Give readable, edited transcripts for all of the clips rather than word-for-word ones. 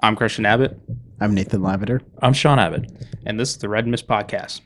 I'm Christian Abbott. I'm Nathan Lavender. I'm Shaun Abbott. And this is the Red Mist Podcast.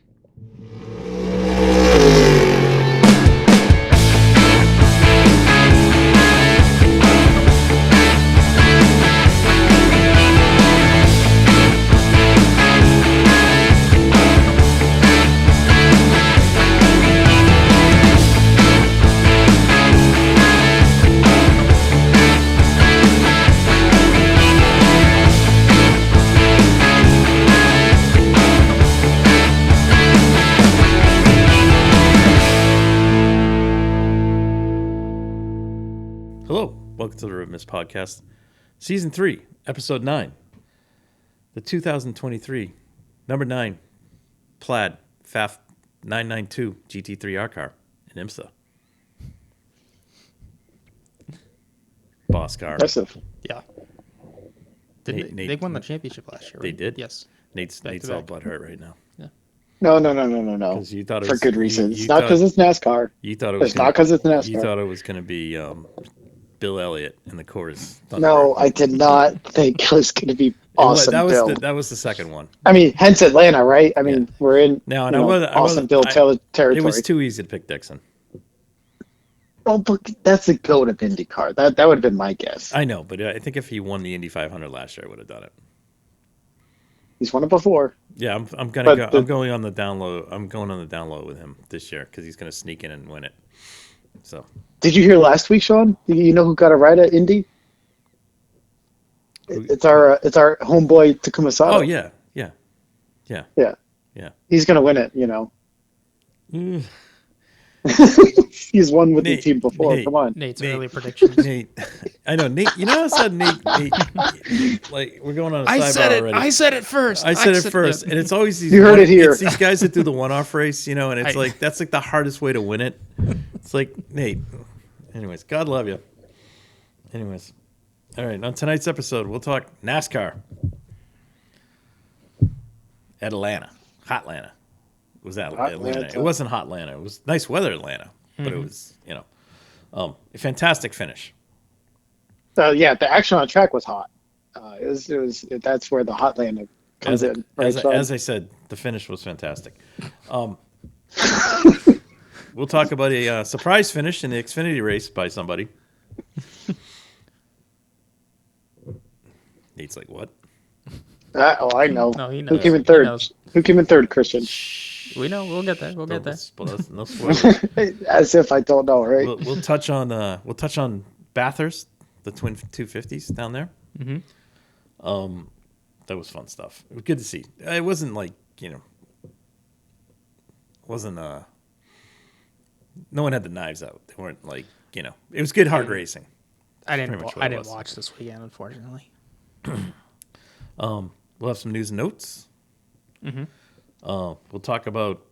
Welcome to the Red Mist Podcast, Season 3, Episode 9. The 2023 number 9 Plaid FAF 992 GT3R car in IMSA. Boss car. Impressive. Yeah. Nate, they won the championship last year, right? They did? Yes. Nate's all butthurt right now. Yeah. No. 'Cause you thought it For was, good reasons. you Not thought- because it's NASCAR. You thought it was It's not because it's NASCAR. You thought it was going to be Bill Elliott in the Coors. No, I did not think it was going to be awesome build. That was the second one. I mean, hence Atlanta, right? I mean, we're in awesome build territory. It was too easy to pick Dixon. Oh, but that's the GOAT of IndyCar. That would have been my guess. I know, but I think if he won the Indy 500 last year, I would have done it. He's won it before. Yeah, I'm going on the down low. I'm going on the down low with him this year because he's going to sneak in and win it. So. Did you hear last week, Shaun? You know who got a ride at Indy? It's our homeboy Takuma Sato. Oh yeah. He's gonna win it. He's won with the team before. Nate, Come on, Nate's early predictions. Nate, I know Nate. You know, I said Nate. Like we're going on a sidebar already. I said it first. I said it first, and it's always these. You heard it here. It's these guys that do the one-off race, and it's like that's like the hardest way to win it. It's like Nate. Anyways, God love you. Anyways, all right. On tonight's episode, we'll talk NASCAR at Atlanta, hot Atlanta. Was that Atlanta? It wasn't hot Atlanta. It was nice weather Atlanta, but it was a fantastic finish. Yeah, the action on track was hot. That's where the hot landing comes in. Right, as I said, the finish was fantastic. We'll talk about a surprise finish in the Xfinity race by somebody. Nate's like, what? I know. No, he knows. Who came in third? Who came in third, Christian? We know. We'll get there. We'll get there. No spoilers. As if I don't know, right? We'll touch on Bathurst, the twin 250s down there. Mm-hmm. That was fun stuff. It was good to see. It wasn't like wasn't no one had the knives out. They weren't like it was good hard racing. I didn't watch this weekend, unfortunately. We'll have some news and notes. Mm-hmm. We'll talk about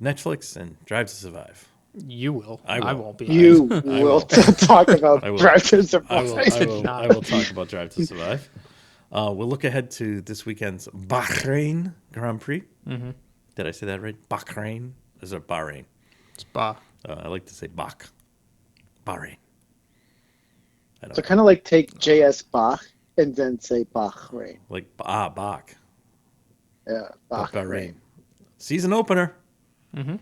Netflix and Drive to Survive. You will. I won't be. You will talk about Drive to Survive. I will talk about Drive to Survive. We'll look ahead to this weekend's Bahrain Grand Prix. Mm-hmm. Did I say that right? Bahrain? Is it Bahrain? It's Bah. I like to say Bahrain. So kind of like take J.S. Bach and then say Bahrain. Like Bach. Yeah, Bahrain. Season opener. Mm-hmm.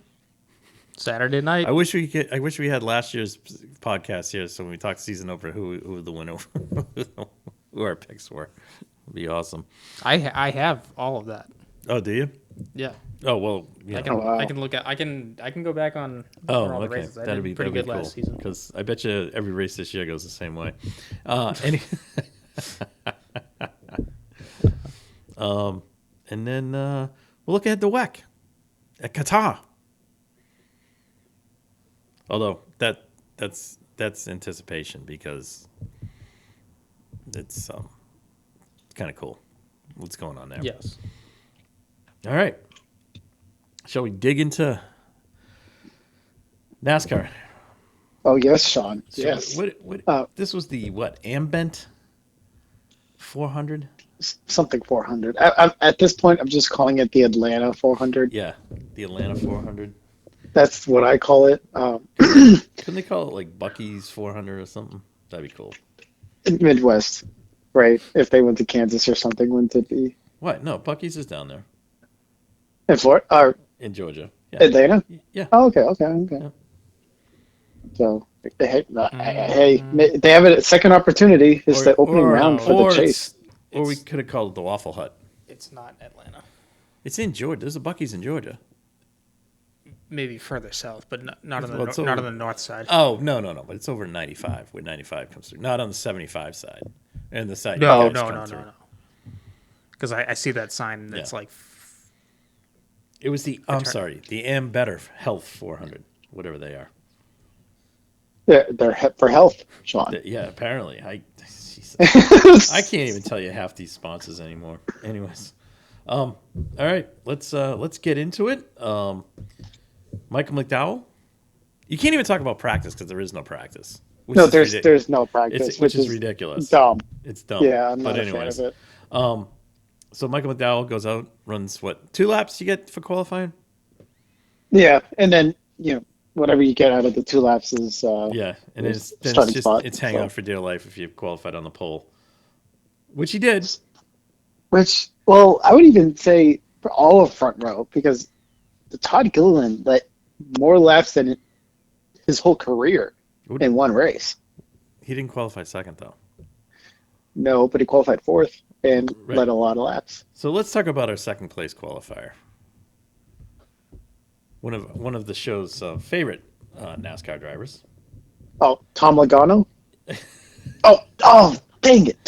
Saturday night. I wish we had last year's podcast here, so when we talk season opener, who the winner, who our picks were, would be awesome. I have all of that. Oh, do you? Yeah. Oh well. Yeah. I can look at. I can go back on. all the races. That'd be pretty good cool. last season. Because I bet you every race this year goes the same way. And then we'll look ahead to WEC at Qatar. Although that's anticipation because it's kind of cool. What's going on there? Yes. All right. Shall we dig into NASCAR? Oh yes, Shaun. So yes. This was the Ambent 400. Something 400. At this point, I'm just calling it the Atlanta 400. Yeah, the Atlanta 400. That's what I call it. Couldn't they call it like Bucky's 400 or something? That'd be cool. Midwest, right? If they went to Kansas or something, wouldn't it be What? No, Buc-ee's is down there in Florida or in Georgia. Yeah. Atlanta? Yeah. Oh, okay. Yeah. So, hey, they have a second opportunity. It's the opening round for the Chase. Or we could have called it the Waffle Hut. It's not Atlanta. It's in Georgia. There's a Buc-ee's in Georgia. Maybe further south, but not on the Well, not on the north side. Oh, no. But it's over 95, where 95 comes through. Not on the 75 side. And the side No. you guys come through. Because I see that sign that's Yeah. like. It was the Am Better Health 400, whatever they are. They're for health, Shaun. Yeah, apparently. I can't even tell you half these sponsors anymore. Anyways, all right, let's get into it. Michael McDowell. You can't even talk about practice because there is no practice. No, there's no practice, which is ridiculous. Dumb. It's dumb. Yeah, I'm not a fan of it. So Michael McDowell goes out, runs 2 laps you get for qualifying? Yeah, and then whatever you get out of the 2 laps is and it's hang on for dear life if you qualified on the pole, which he did. Which, well, I would even say for all of front row because the Todd Gilliland let more laps than his whole career in one race. He didn't qualify second though. No, but he qualified 4th and led a lot of laps. So let's talk about our second place qualifier. One of the show's favorite NASCAR drivers. Oh, Tom Logano? oh, dang it.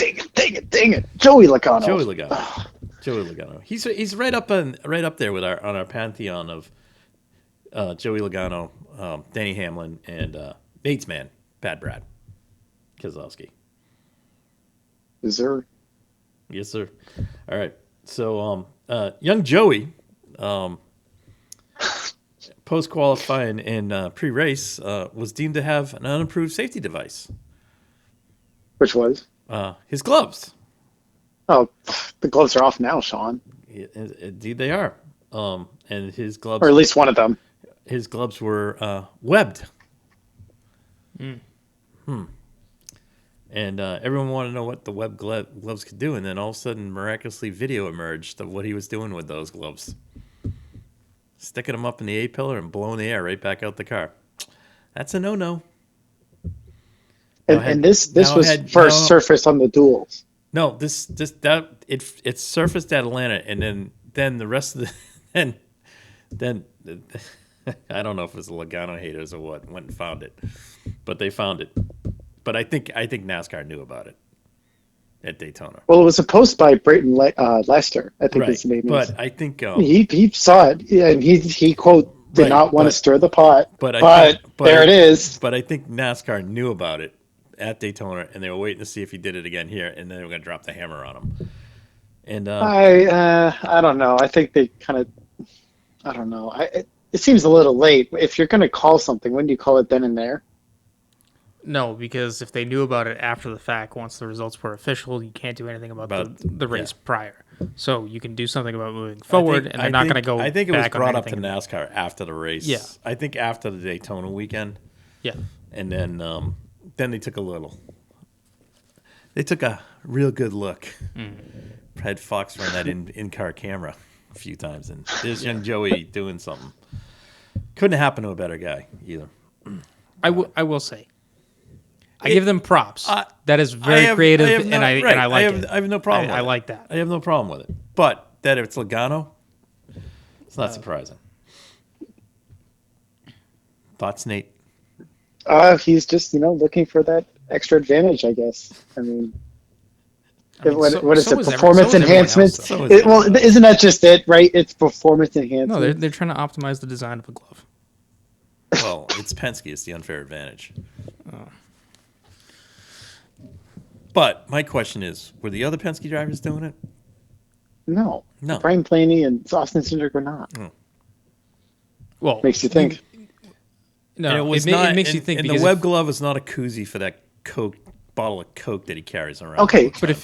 Joey Logano. Joey Logano. He's right up there with on our pantheon of Joey Logano, Denny Hamlin, and Bates man, Bad Brad Keselowski. Is there? Yes, sir. All right. So young Joey, post-qualifying and pre-race, was deemed to have an unapproved safety device. Which was? His gloves. Oh, the gloves are off now, Shaun. Indeed they are. And his gloves... Or at least one of them. His gloves were webbed. And everyone wanted to know what the web gloves could do, and then all of a sudden, miraculously, video emerged of what he was doing with those gloves. Sticking them up in the A-pillar and blowing the air right back out the car. That's a no-no. And this was first surfaced on the duels. No, it surfaced at Atlanta, and then the rest of the then I don't know if it was the Logano haters or what went and found it, but they found it. But I think NASCAR knew about it at Daytona. Well, it was a post by Brayton Lester, I think his name is. But I think he saw it, and he quote did not want to stir the pot. But there it is. But I think NASCAR knew about it at Daytona, and they were waiting to see if he did it again here, and then they were going to drop the hammer on him. And I don't know. I think they kind of, I don't know. It seems a little late. If you're going to call something, when do you call it then and there? No, because if they knew about it after the fact, once the results were official, you can't do anything about the race prior. So you can do something about moving forward, and they're not going to go. I think it was brought up to anything. NASCAR after the race. Yeah. I think after the Daytona weekend. Yeah. And then they took a real good look. Had Fox run that in-car camera a few times, and there's young Joey doing something. Couldn't happen to a better guy either. I will say. I give them props. That is very creative, and I like it. I have no problem with it. I like that. I have no problem with it. But that it's Logano, it's not surprising. Thoughts, Nate? He's just, looking for that extra advantage, I guess. I mean what is it? Performance enhancements? Isn't that just it, right? It's performance enhancement. No, they're trying to optimize the design of a glove. Well, it's Penske. It's the unfair advantage. But my question is, were the other Penske drivers doing it? No. Brian Blaney and Austin Cindric were not. Well, makes you think. It makes you think. And the web glove is not a koozie for that bottle of Coke that he carries around. Okay, but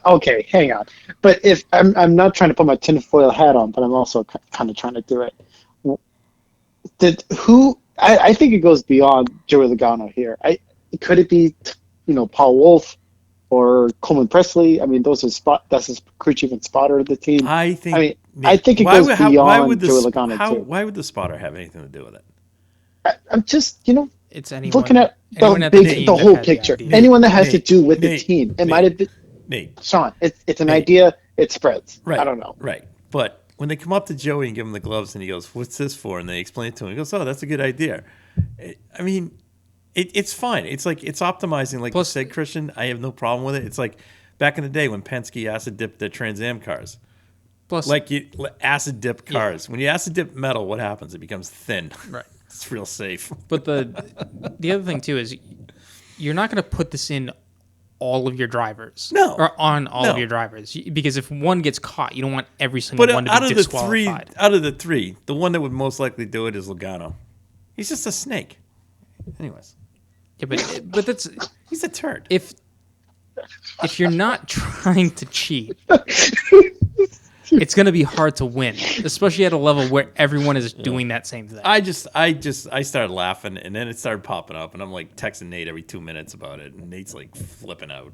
okay, hang on. But if I'm not trying to put my tinfoil hat on, but I'm also kind of trying to do it. I think it goes beyond Joey Logano here. Could it be Paul Wolf or Coleman Presley. I mean, that's his crew chief and spotter of the team. I think. I mean, Nick, I think it goes beyond Joey Logano too. Why would the spotter have anything to do with it? I'm just, it's anyone looking at the whole picture. Anyone that has to do with the team. It might have been Shaun. It's an idea. It spreads. Right. I don't know. Right. But when they come up to Joey and give him the gloves and he goes, "What's this for?" and they explain it to him, he goes, "Oh, that's a good idea." I mean, it's fine. It's like it's optimizing, like you said, Christian. I have no problem with it. It's like back in the day when Penske acid dipped their Trans Am cars. Plus, like you acid dip cars. Yeah. When you acid dip metal, what happens? It becomes thin. Right. It's real safe. But the other thing too is you're not going to put this in all of your drivers. No. Or on all of your drivers. Because if one gets caught, you don't want every single one to be disqualified. Out of the three, the one that would most likely do it is Logano. He's just a snake. Anyways. Yeah, but that's he's a turd. If you're not trying to cheat, it's going to be hard to win, especially at a level where everyone is doing that same thing. I started laughing, and then it started popping up, and I'm like texting Nate every 2 minutes about it, and Nate's like flipping out.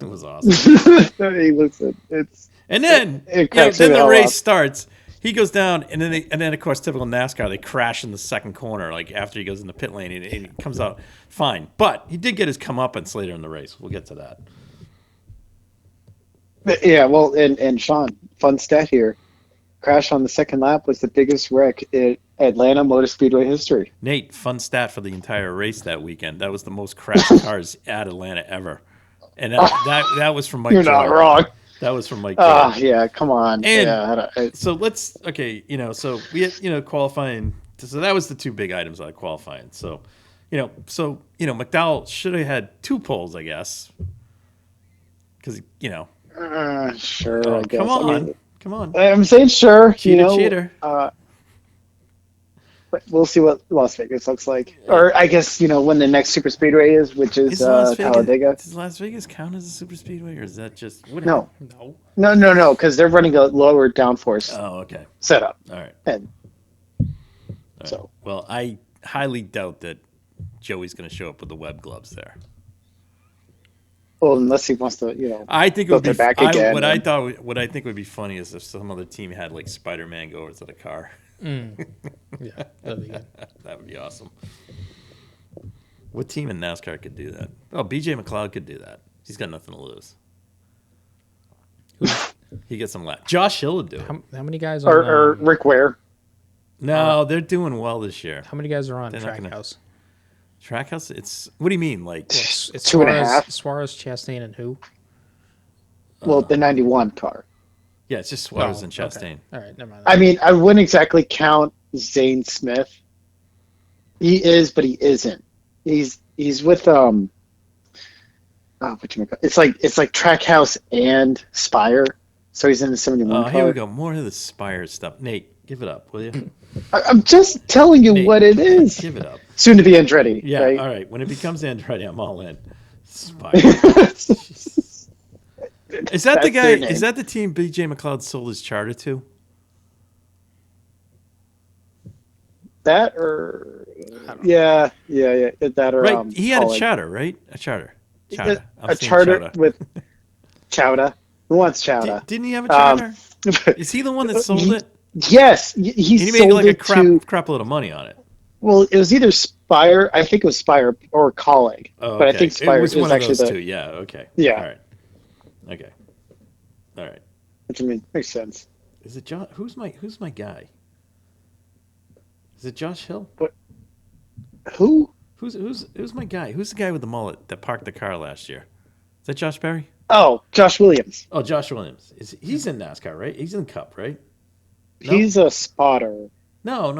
It was awesome. Hey, listen, and then the race starts. He goes down, and then of course, typical NASCAR, they crash in the second corner, like after he goes in the pit lane, and he comes out fine. But he did get his comeuppance later in the race. We'll get to that. Yeah, well, and Shaun, fun stat here. Crash on the second lap was the biggest wreck in Atlanta Motor Speedway history. Nate, fun stat for the entire race that weekend. That was the most crashed cars at Atlanta ever. And that was from Mike You're Jordan. not wrong. That was from Mike Jordan. Yeah, come on. And so so we had, qualifying. So that was the two big items out of qualifying. So, McDowell should have had 2 poles, I guess. Because, Sure, oh, I guess. Come on. I'm saying sure. Cheater. But we'll see what Las Vegas looks like. Or I guess, when the next super speedway is, which is Talladega. Does Las Vegas count as a super speedway, or is that just... No, because they're running a lower downforce setup. All right. And right. So. Well, I highly doubt that Joey's going to show up with the web gloves there. Well, unless he wants to, I think it would be back again. What I think would be funny is if some other team had like Spider-Man go over to the car. Yeah, that'd be good. That would be awesome. What team in NASCAR could do that? Oh, BJ McLeod could do that. He's got nothing to lose. He gets some laps. Josh Hill would do it. How many guys or Rick Ware? No, they're doing well this year. How many guys are on Trackhouse? Trackhouse? It's what do you mean? Like it's 2.5. Suarez, Chastain, and who? Well, the 91 car. Yeah, it's just Suarez and Chastain. Okay. All right, never mind. I mean, I wouldn't exactly count Zane Smith. He is, but he isn't. He's with it's like Trackhouse and Spire. So he's in the 71 car. Here we go. More of the Spire stuff. Nate, give it up, will you? I'm just telling you Nate, what it is. Give it up. Soon to be Andretti. Yeah, right? All right. When it becomes Andretti, I'm all in. Spire. Is that the guy? Is that the team BJ McLeod sold his charter to? That or yeah. That or right. He had a charter, right? A charter. A charter with Chowda. Who wants Chowda? Didn't he have a charter? Is he the one that sold it? Yes, he made like a crap load of money on it. Well, it was either Spire. I think it was Spire or Colleague. Oh, okay. But I think Spire was one actually of those two. Yeah. Okay. Yeah. All right. Okay. All right. Which I mean makes sense. Is it John? Who's my guy? Is it Josh Hill? What? Who? Who's my guy? Who's the guy with the mullet that parked the car last year? Is that Josh Berry? Oh, Josh Williams. Oh, Josh Williams. He's in NASCAR, right? He's in Cup, right? No? He's a spotter. No.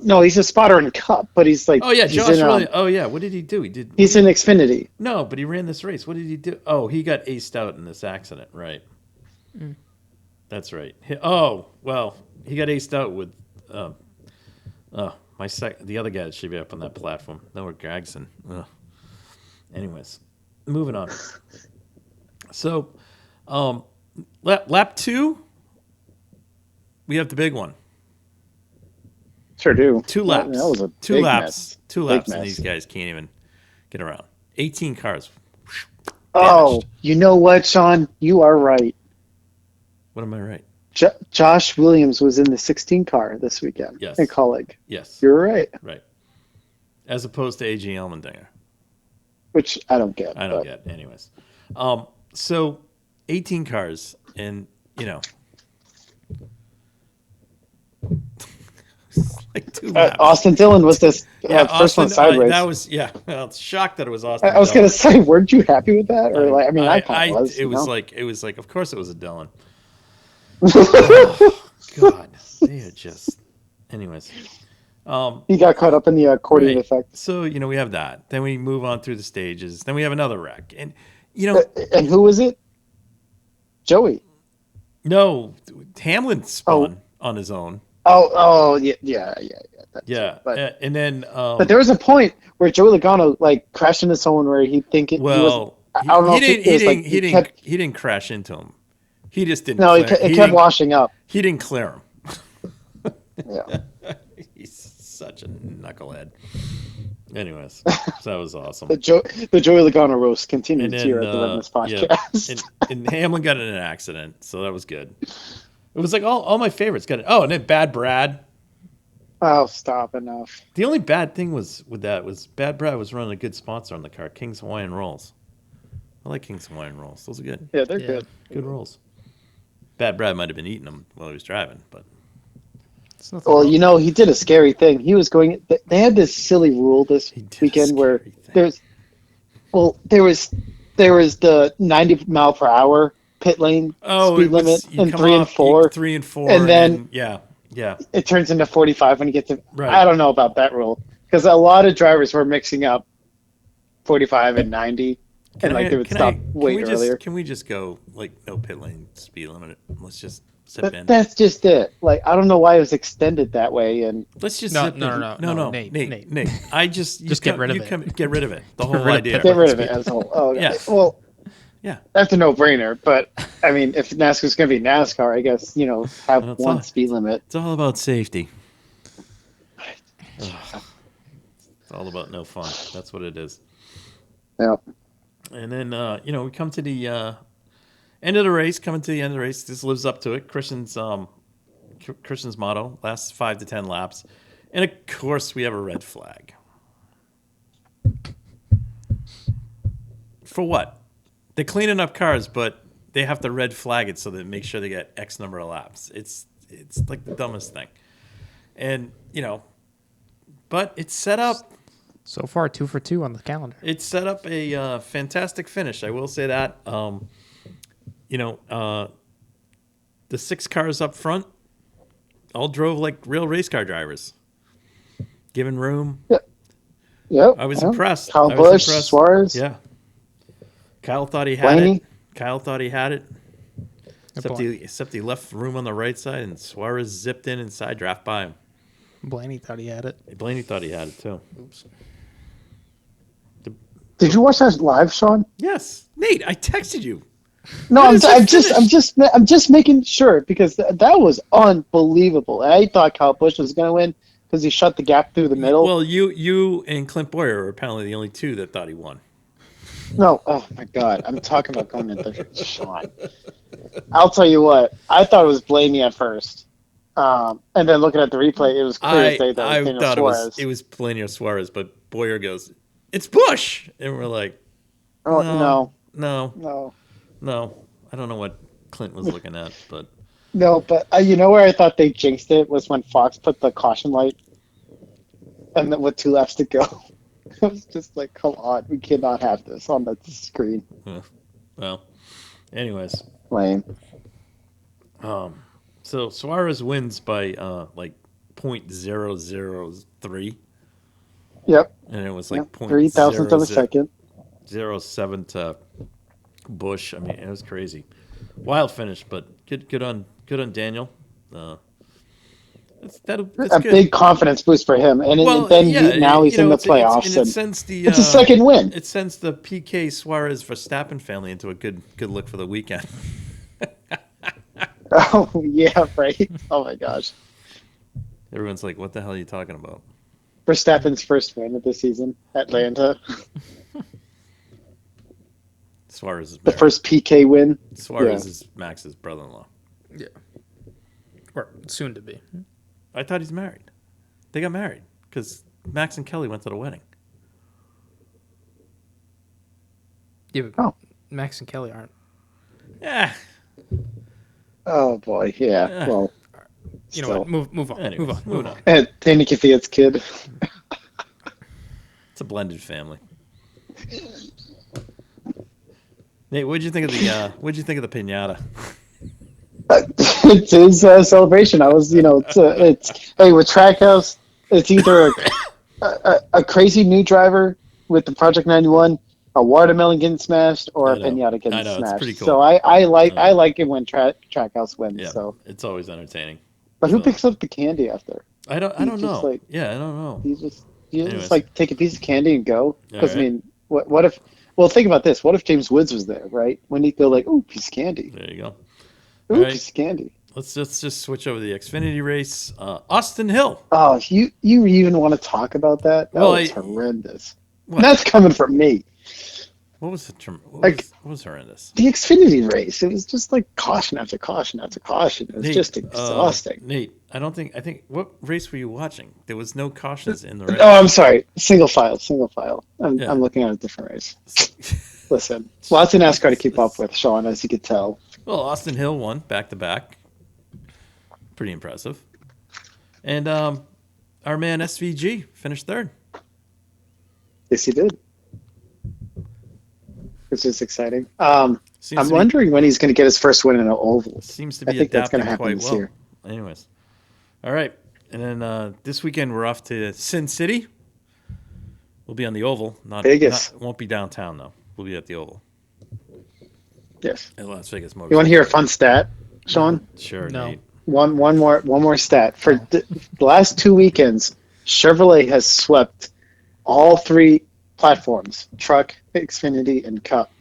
No, he's a spotter in Cup, but he's like. Oh yeah, Josh Williams. Oh yeah, what did he do? He's in Xfinity. No, but he ran this race. What did he do? Oh, he got aced out in this accident, right? Mm. That's right. He got aced out with. The other guy that should be up on that platform. Noah Gragson. Ugh. Anyways, moving on. So, lap 2, we have the big one. Sure do. 2 laps. That was a two laps. Mess. 2 laps, and these guys can't even get around. 18 cars. Oh, Vanished. you know what, Shaun? You are right. What am I right? Josh Williams was in the 16 car this weekend Yes. in Colleague. Yes. You're right. Right. As opposed to A.G. Allmendinger. Which I don't get. I don't get. Anyways. So 18 cars and, like 2 laps. Austin Dillon was this first one sideways. That was, I was shocked that it was Austin I was going to say, weren't you happy with that? Or I kind of was. It was like, of course it was a Dillon. Oh, God. They are just, anyways. He got caught up in the accordion effect. So, we have that. Then we move on through the stages. Then we have another wreck. And, and who was it? Joey. No, Hamlin spun on his own. Yeah. But, and then, but there was a point where Joey Logano crashed into someone where he think it. Well, I don't know. He didn't crash into him. He just didn't. No, it kept washing up. He didn't clear him. Yeah. He's such a knucklehead. Anyways, that was awesome. The Joey Logano roast continues here at the Witness Podcast. Yeah. And Hamlin got in an accident, so that was good. It was like all my favorites got it. Oh, and then Bad Brad. Oh, stop, enough. The only bad thing was Bad Brad was running a good sponsor on the car, King's Hawaiian Rolls. I like King's Hawaiian Rolls. Those are good. Yeah, they're good. Good rolls. Bad Brad might have been eating them while he was driving, but. Well, he did a scary thing. He was going. They had this silly rule this weekend where there was the 90 mile per hour pit lane speed limit in 3 and 4. 3 and 4, and then it turns into 45 when you get to. Right. I don't know about that rule because a lot of drivers were mixing up 45 and 90, they would stop way earlier. Can we just go no pit lane speed limit? Let's just. That's just it. I don't know why it was extended that way. And let's just no, Nate. I just get rid of it. Get rid of it. The whole idea. Get rid of it as a whole. Oh, yeah. Well, yeah. That's a no-brainer. But if NASCAR's going to be NASCAR, I guess have one speed limit. It's all about safety. It's all about no fun. That's what it is. Yeah. And then we come to the. End of the race, coming to the end of the race. This lives up to it. Christian's motto: last 5 to 10 laps, and of course we have a red flag. For what? They're cleaning up cars, but they have to red flag it so they make sure they get X number of laps. It's like the dumbest thing, and but it's set up. So far, 2 for 2 on the calendar. It's set up a fantastic finish. I will say that. The 6 cars up front all drove like real race car drivers, giving room. Yep. I was impressed. Kyle Busch, Suarez. Yeah. Kyle thought he had it. Except he left room on the right side, and Suarez zipped in inside, draft by him. Blaney thought he had it. Blaney thought he had it too. Oops. Did you watch that live, Shaun? Yes, Nate. I texted you. No, I'm just making sure because that was unbelievable. And I thought Kyle Busch was going to win because he shut the gap through the middle. Well, you and Clint Boyer are apparently the only 2 that thought he won. No, oh my God, I'm talking about going into Shaun. I'll tell you what, I thought it was Blaney at first, and then looking at the replay, it was clear as day that I thought Suarez. it was Blaney or Suarez, but Boyer goes, "It's Busch," and we're like, No. No, I don't know what Clint was looking at, but no, but where I thought they jinxed it was when Fox put the caution light, and then with 2 laps to go, I was just like, "Come on, we cannot have this on the screen." Well, anyways, lame. So Suarez wins by 0.003. Yep. And it was like 3 thousandths of a second. 0.07 to Busch. I mean, it was crazy. Wild finish, but good on Daniel. That's good. Big confidence boost for him, and now he's in the playoffs. It's a second win. It sends the PK Suarez Verstappen family into a good look for the weekend. Oh yeah, right. Oh my gosh. Everyone's like, "What the hell are you talking about?" Verstappen's first win of the season, Atlanta. Suarez is the married. first PK win. Suarez is Max's brother-in-law. Yeah. Or soon to be. I thought he's married. They got married because Max and Kelly went to the wedding. Yeah, but Max and Kelly aren't. Yeah. Oh boy, yeah. Well, you know what? Move on. Anyways, move on. And Danny Kvyat's kid. It's a blended family. Nate, what'd you think of the pinata? It's his celebration. I was, it's hey, with Trackhouse, it's either a crazy new driver with the Project 91, a watermelon getting smashed, or a pinata getting smashed. It's pretty cool. So I like it when Trackhouse wins. Yeah, so it's always entertaining. But who picks up the candy after? I don't know. I don't know. You just like take a piece of candy and go. Because I mean, what if? Well, think about this. What if James Woods was there, right? When he'd go like, "Ooh, piece of candy." There you go. Ooh, piece of candy. Let's just switch over to the Xfinity race. Austin Hill. Oh, you even want to talk about that? That was horrendous. That's coming from me. What was horrendous? The Xfinity race. It was just like caution after caution after caution. It was just exhausting. Nate, I think what race were you watching? There was no cautions in the race. Oh, I'm sorry. Single file. I'm looking at a different race. Listen, lots of NASCAR to keep up with, Shaun, as you could tell. Well, Austin Hill won back-to-back. Pretty impressive. And our man SVG finished third. Yes, he did. Which is exciting. I'm wondering when he's going to get his first win in an oval. Seems to be adapting that's going to happen quite well. Year. Anyways. All right. And then this weekend we're off to Sin City. We'll be on the oval. Vegas. Won't be downtown, though. We'll be at the oval. Yes. At Las Vegas Motorsports. You want to hear a fun stat, Shaun? Sure, no. Nate. One more stat. For the last 2 weekends, Chevrolet has swept all 3 platforms: truck, Xfinity, and Cup.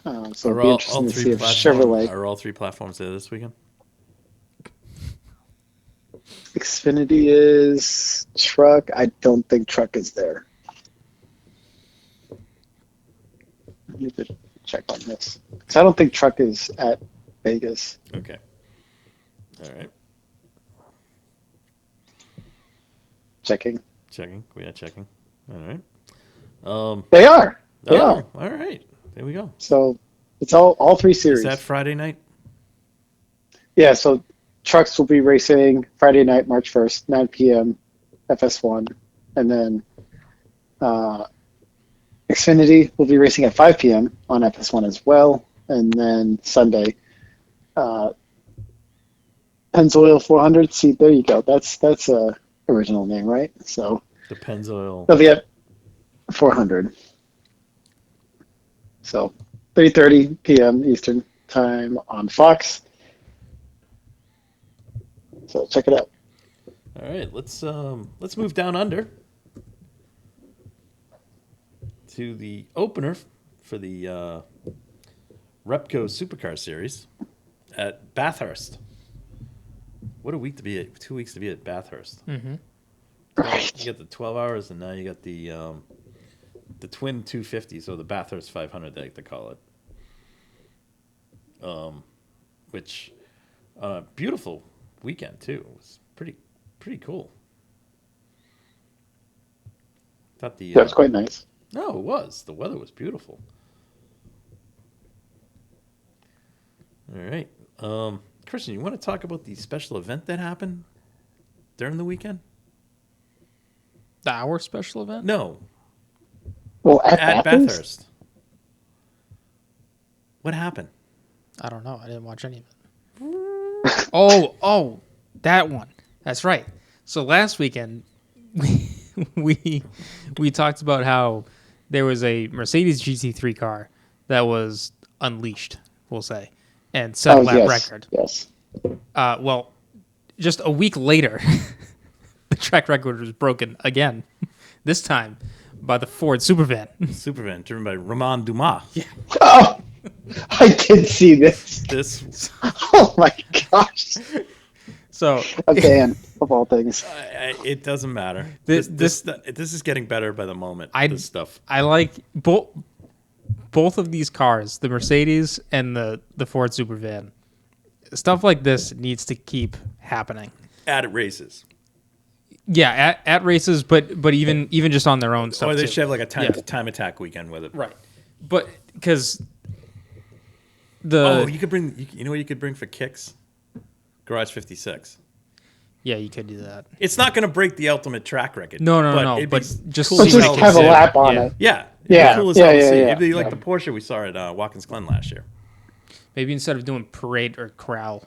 So it'll be interesting to see if Chevrolet. Are all 3 platforms there this weekend? Xfinity is, truck. I don't think truck is there. I need to check on this. Because I don't think truck is at Vegas. Okay. All right. Checking. We are checking. All right. They are. All right. There we go. So it's all 3 series. Is that Friday night? Yeah. So trucks will be racing Friday night, March 1st, 9 p.m. FS1, and then Xfinity will be racing at 5 p.m. on FS1 as well, and then Sunday. Pennzoil 400. See, there you go. That's a original name, right? So the Pennzoil. They'll be at 400. So 3:30 p.m. Eastern time on Fox. So check it out. All right, let's move down under to the opener for the Repco Supercar Series at Bathurst. What a week to be at! 2 weeks to be at Bathurst. Mm-hmm. Right. You got the 12 hours, and now you got the twin 250, so the Bathurst 500, they like to call it. Which beautiful weekend too. It was pretty cool. Thought the That was quite nice. No, it was. The weather was beautiful. All right. Christian, you want to talk about the special event that happened during the weekend? Our special event? No. Well, at Bathurst? What happened? I don't know. I didn't watch any of it. Oh, that one. That's right. So last weekend, we talked about how there was a Mercedes GT3 car that was unleashed, we'll say, and set a lap record. Yes. Well, just a week later, the track record was broken again. This time by the Ford Supervan. Supervan, driven by Romain Dumas. Yeah. Oh, I did see this. Oh my gosh. So a fan of all things. It doesn't matter. This is getting better by the moment. This stuff. I like both both of these cars, the Mercedes and the Ford Supervan, stuff like this needs to keep happening. At races. Yeah, at races, but even just on their own stuff. Or they too. should have like a time attack weekend with it. Right. But because you could bring. You know what you could bring for kicks? Garage 56. Yeah, you could do that. It's not going to break the ultimate track record. No. But just cool Let's just have a lap on it. Yeah. Yeah. Cool as Yeah, hell to yeah, see. yeah. It'd be like the Porsche we saw at Watkins Glen last year. Maybe instead of doing parade or corral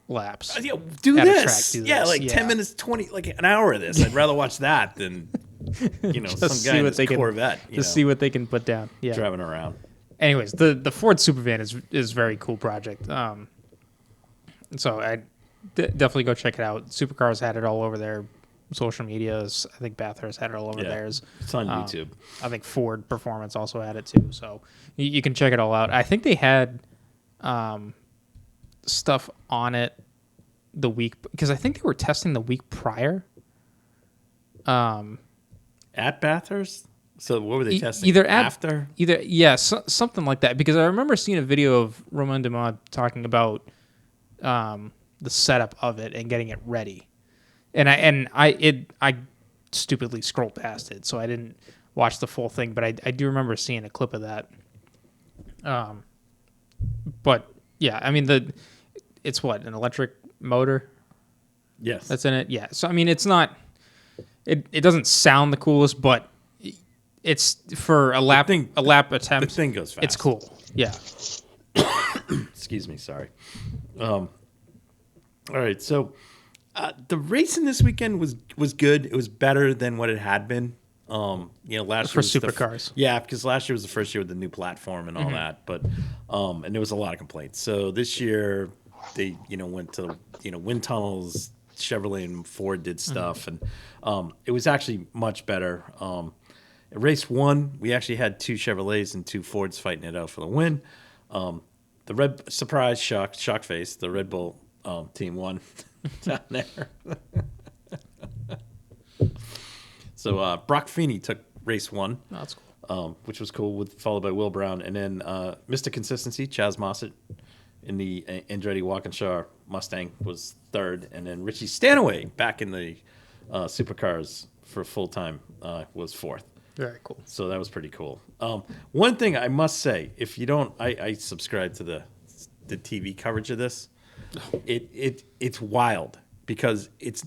laps. Yeah, do at a this. track, do Yeah, this. like 10 minutes, 20, like an hour of this. I'd rather watch that than, some guy in his Corvette. See what they can put down. Yeah. Driving around. Anyways, the Ford Supervan is a very cool project. So I definitely go check it out. Supercars had it all over their social medias. I think Bathurst had it all over theirs. It's on YouTube. I think Ford Performance also had it too. So you can check it all out. I think they had stuff on it the week because I think they were testing the week prior. At Bathurst? So what were they testing? Either after? Something like that. Because I remember seeing a video of Romain Dumas talking about the setup of it and getting it ready, and I stupidly scrolled past it, so I didn't watch the full thing. But I do remember seeing a clip of that. But yeah, I mean it's what, an electric motor? Yes, that's in it. Yeah, so I mean it's not. It doesn't sound the coolest, but it's for a lap attempt. The thing goes fast. It's cool. Yeah. Excuse me. Sorry. All right. So the racing this weekend was good. It was better than what it had been. Last year for Supercars. Because last year was the first year with the new platform and all that. But and there was a lot of complaints. So this year they went to wind tunnels. Chevrolet and Ford did stuff, and it was actually much better. At race 1, we actually had 2 Chevrolets and 2 Fords fighting it out for the win. The Red surprise shock face, the Red Bull team won down there. So Brock Feeney took race 1. Oh, that's cool. Which was cool, followed by Will Brown, and then Mr. Consistency, Chaz Mossett, in the Andretti Walkinshaw Mustang was 3rd, and then Richie Stanaway back in the Supercars for full time was 4th. Very cool. So that was pretty cool. One thing I must say, if you don't, I subscribe to the TV coverage of this. It's wild because it's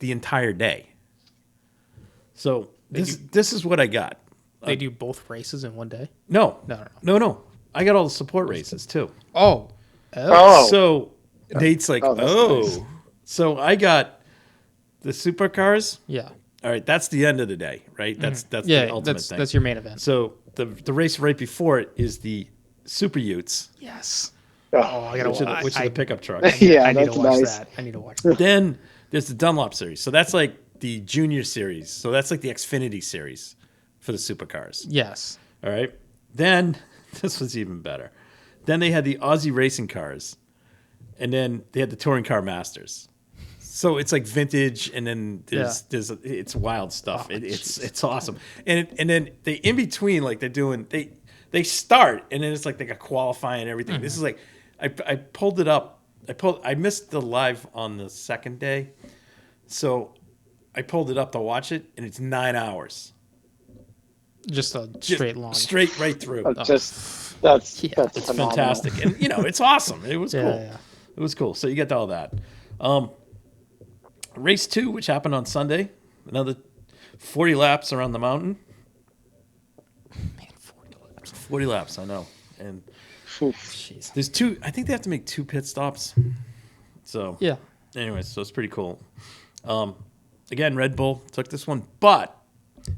the entire day. So this is what I got. They do both races in one day? No. I got all the support races too. Oh. So Nate's like, nice. So I got the Supercars. Yeah. All right, that's the end of the day, right? That's the ultimate thing. That's your main event. So the race right before it is the Super Utes. Yes. Oh, I gotta watch. Which are the pickup trucks. Yeah, I need to watch nice. that. I need to watch that. Then there's the Dunlop series. So that's like the junior series. So that's like the Xfinity series for the Supercars. Yes. All right. Then this was even better. Then they had the Aussie racing cars, and then they had the touring car masters. So it's like vintage, and then there's it's wild stuff. It's awesome, and then they in between, like they're doing they start, and then it's like they got qualifying and everything. This is like I pulled it up. I missed the live on the second day, so I pulled it up to watch it, and it's 9 hours. Just a straight line. Straight right through. That's It's fantastic, and it's awesome. It was cool. Yeah. It was cool. So you get all that. Race 2, which happened on Sunday, another 40 laps around the mountain. Man, 40 laps, I know. And jeez. there's 2. I think they have to make 2 pit stops. So Yeah. Anyways, so it's pretty cool. Again, Red Bull took this one, but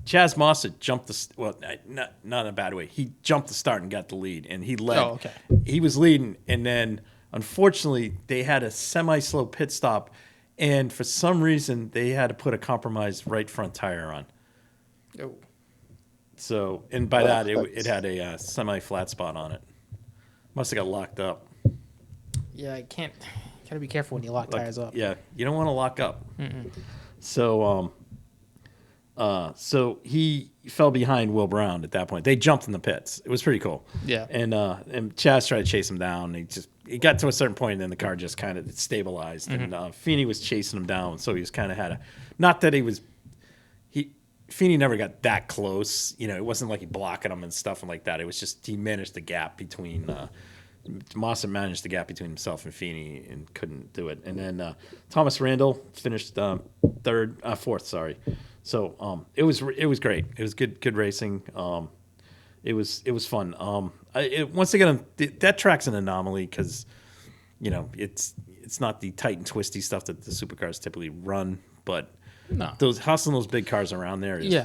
Chaz Mossett jumped not in a bad way. He jumped the start and got the lead, and he led. Oh, okay. He was leading, and then unfortunately they had a semi-slow pit stop, and for some reason they had to put a compromised right front tire on. Oh. So, and by that it had a semi-flat spot on it. Must have got locked up. Yeah, I can't. Gotta be careful when you lock tires up. Yeah, you don't want to lock up. So, So he fell behind Will Brown at that point. They jumped in the pits. It was pretty cool. Yeah. And Chaz tried to chase him down. He got to a certain point, and then the car just kind of stabilized. Mm-hmm. And Feeney was chasing him down, so he was kind of not that he was. Feeney never got that close. It wasn't like he blocking him and stuff like that. It was just he managed the gap between. Mawson managed the gap between himself and Feeney and couldn't do it. And then Thomas Randall finished fourth. Sorry. So it was great. It was good racing. It was fun. Once again, that track's an anomaly because it's not the tight and twisty stuff that the supercars typically run, but those hustling those big cars around there is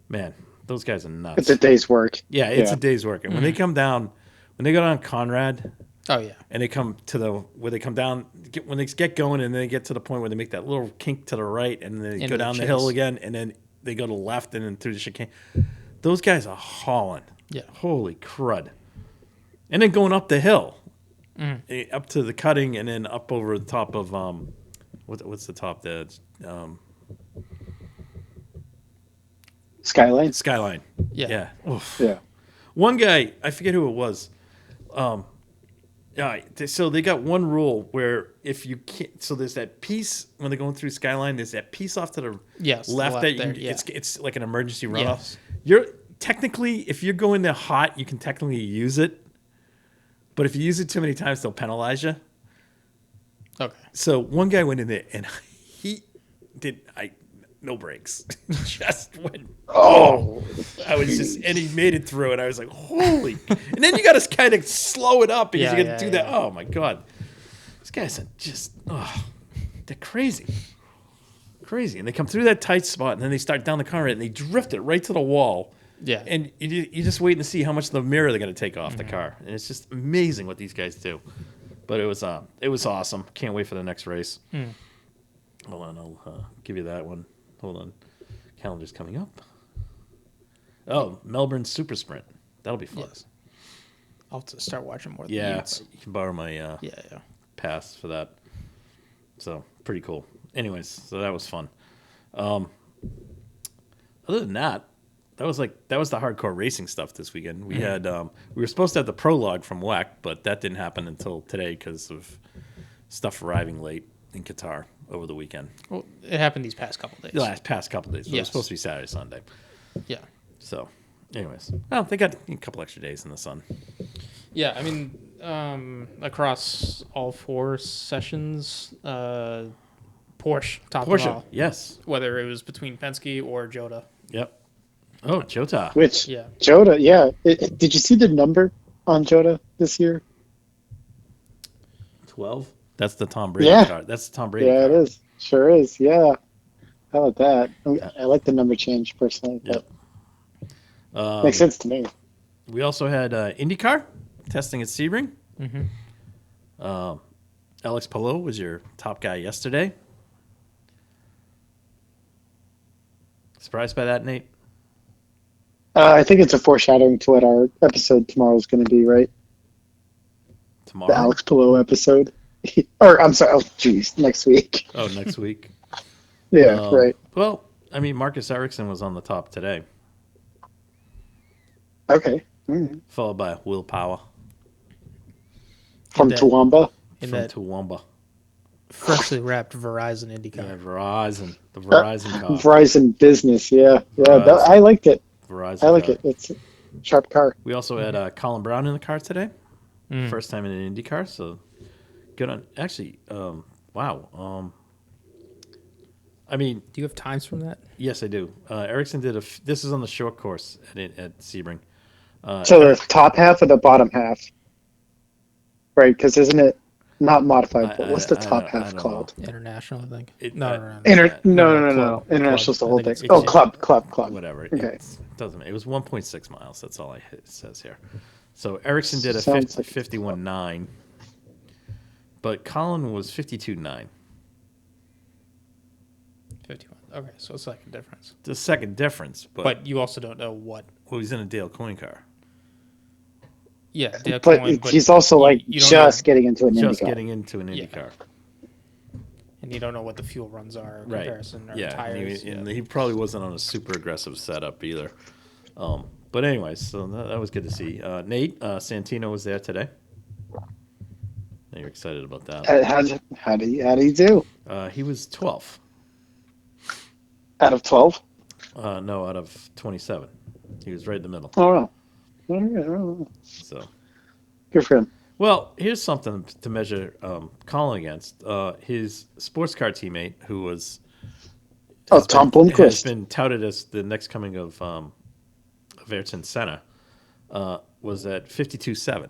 man, those guys are nuts. It's a day's work. Yeah, it's a day's work. And when they come down, when they go down Conrad, and they come to where they come down, when they get going, and then they get to the point where they make that little kink to the right, and then they go down the hill again, and then they go to the left, and then through the chicane. Those guys are hauling. Yeah. Holy crud! And then going up the hill, up to the cutting, and then up over the top of what's the top there? Skyline. Skyline. Yeah. Oof. Yeah. One guy, I forget who it was. So they got one rule where if you can't, so there's that piece when they're going through Skyline. There's that piece off to the left that it's like an emergency runoff. Yes. You're technically, if you're going there hot, you can technically use it. But if you use it too many times, they'll penalize you. Okay. So one guy went in there and he did no brakes. Just went. Oh, I was just, and he made it through it. I was like, holy. And then you got to kind of slow it up because you got to do that. Oh my God. These guys are just, they're crazy. Crazy. And they come through that tight spot and then they start down the car and they drift it right to the wall. Yeah. And you're just waiting to see how much of the mirror they're going to take off the car. And it's just amazing what these guys do. But it was awesome. Can't wait for the next race. Hold on, I'll give you that one. Hold on. Calendar's coming up. Oh, Melbourne Super Sprint. That'll be fun. Yes. I'll have to start watching more. You can borrow my pass for that. So, pretty cool. Anyways, so that was fun. Other than that, that was the hardcore racing stuff this weekend. We had we were supposed to have the prologue from WEC, but that didn't happen until today because of stuff arriving late in Qatar over the weekend. Well, it happened these past couple days. The past couple days. So It was supposed to be Saturday, Sunday. Yeah. So, anyways, they got a couple extra days in the sun. Yeah, I mean, across all four sessions, Porsche topped them all. Yes. Whether it was between Penske or Jota. Yep. Oh, Jota. Which Jota, yeah. Did you see the number on Jota this year? 12. That's the Tom Brady car. That's the Tom Brady car. Yeah, it is. Sure is. Yeah. How about that? I like the number change personally. Yep. Makes sense to me. We also had IndyCar testing at Sebring. Alex Palou was your top guy yesterday. Surprised by that, Nate? I think it's a foreshadowing to what our episode tomorrow is going to be, right? Tomorrow? The Alex Palou episode. Or, I'm sorry, next week. Oh, next week. Yeah, right. Well, I mean, Marcus Ericsson was on the top today. Okay. Mm-hmm. Followed by Will Power. From Toowoomba? Toowoomba. Freshly wrapped Verizon IndyCar. Yeah, Verizon. The Verizon car. Verizon Business, yeah. I liked it. Verizon I like car. it. It's a sharp car. We also had Colin Brown in the car today. First time in an IndyCar, so good on. Actually, wow. I mean, do you have times from that? Yes, I do. Ericsson did this is on the short course at Sebring. So the top half or the bottom half? Right, because isn't it not modified? But what's the top half called? International, I think. No. International's the whole thing. Oh, club. Whatever. Okay. It doesn't. It was 1.6 miles. That's all it says here. So Ericsson did a 51.9, but Colin was 52.9. 51. Okay, so it's like a difference. The second difference, but you also don't know what. Well, he's in a Dale Coyne car. Yeah, Dale but Coyne, he's also like just getting into an IndyCar. Just getting into an IndyCar. And you don't know what the fuel runs are in comparison or tires. And he probably wasn't on a super aggressive setup either. But anyways, so that was good to see. Nate Santino was there today. You're excited about that. How did he do? He was 12th. Out of 12? No, out of 27. He was right in the middle. Oh, no. So Good for him. Well, here's something to measure Colin against. His sports car teammate, who was Tom Blomqvist, has been touted as the next coming of Ayrton Senna, was at 52.7.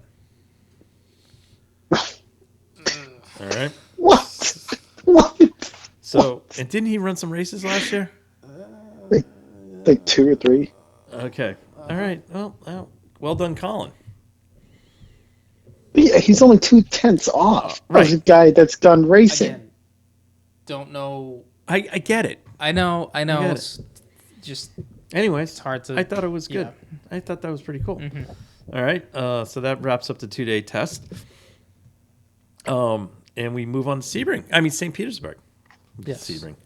All right. What? So, and didn't he run some races last year? Like 2 or 3. Okay. All right. Well done, Colin. Yeah, he's only 2/10 off of a guy that's done racing. Again, don't know. I get it. I know. It's just. Anyways, it's hard to. I thought it was good. I thought that was pretty cool. Mm-hmm. All right. So that wraps up the 2-day test. And we move on to St. Petersburg. Yes. Sebring.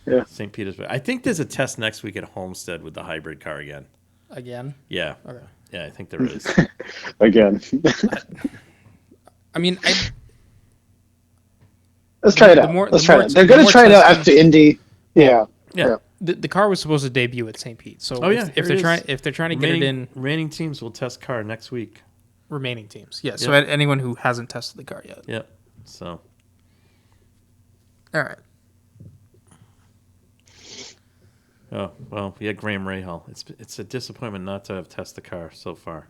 Yeah. St. Petersburg. I think there's a test next week at Homestead with the hybrid car again. Again? Yeah. Okay. Yeah, I think there is. Again. I mean, let's try it out. They're going to try it out after Indy. Yeah. The car was supposed to debut at St. Pete. So if they're trying to get it in, remaining teams will test car next week. Remaining teams, yeah. So anyone who hasn't tested the car yet. Yeah. So. All right. Oh well, we had Graham Rahal. It's a disappointment not to have tested the car so far.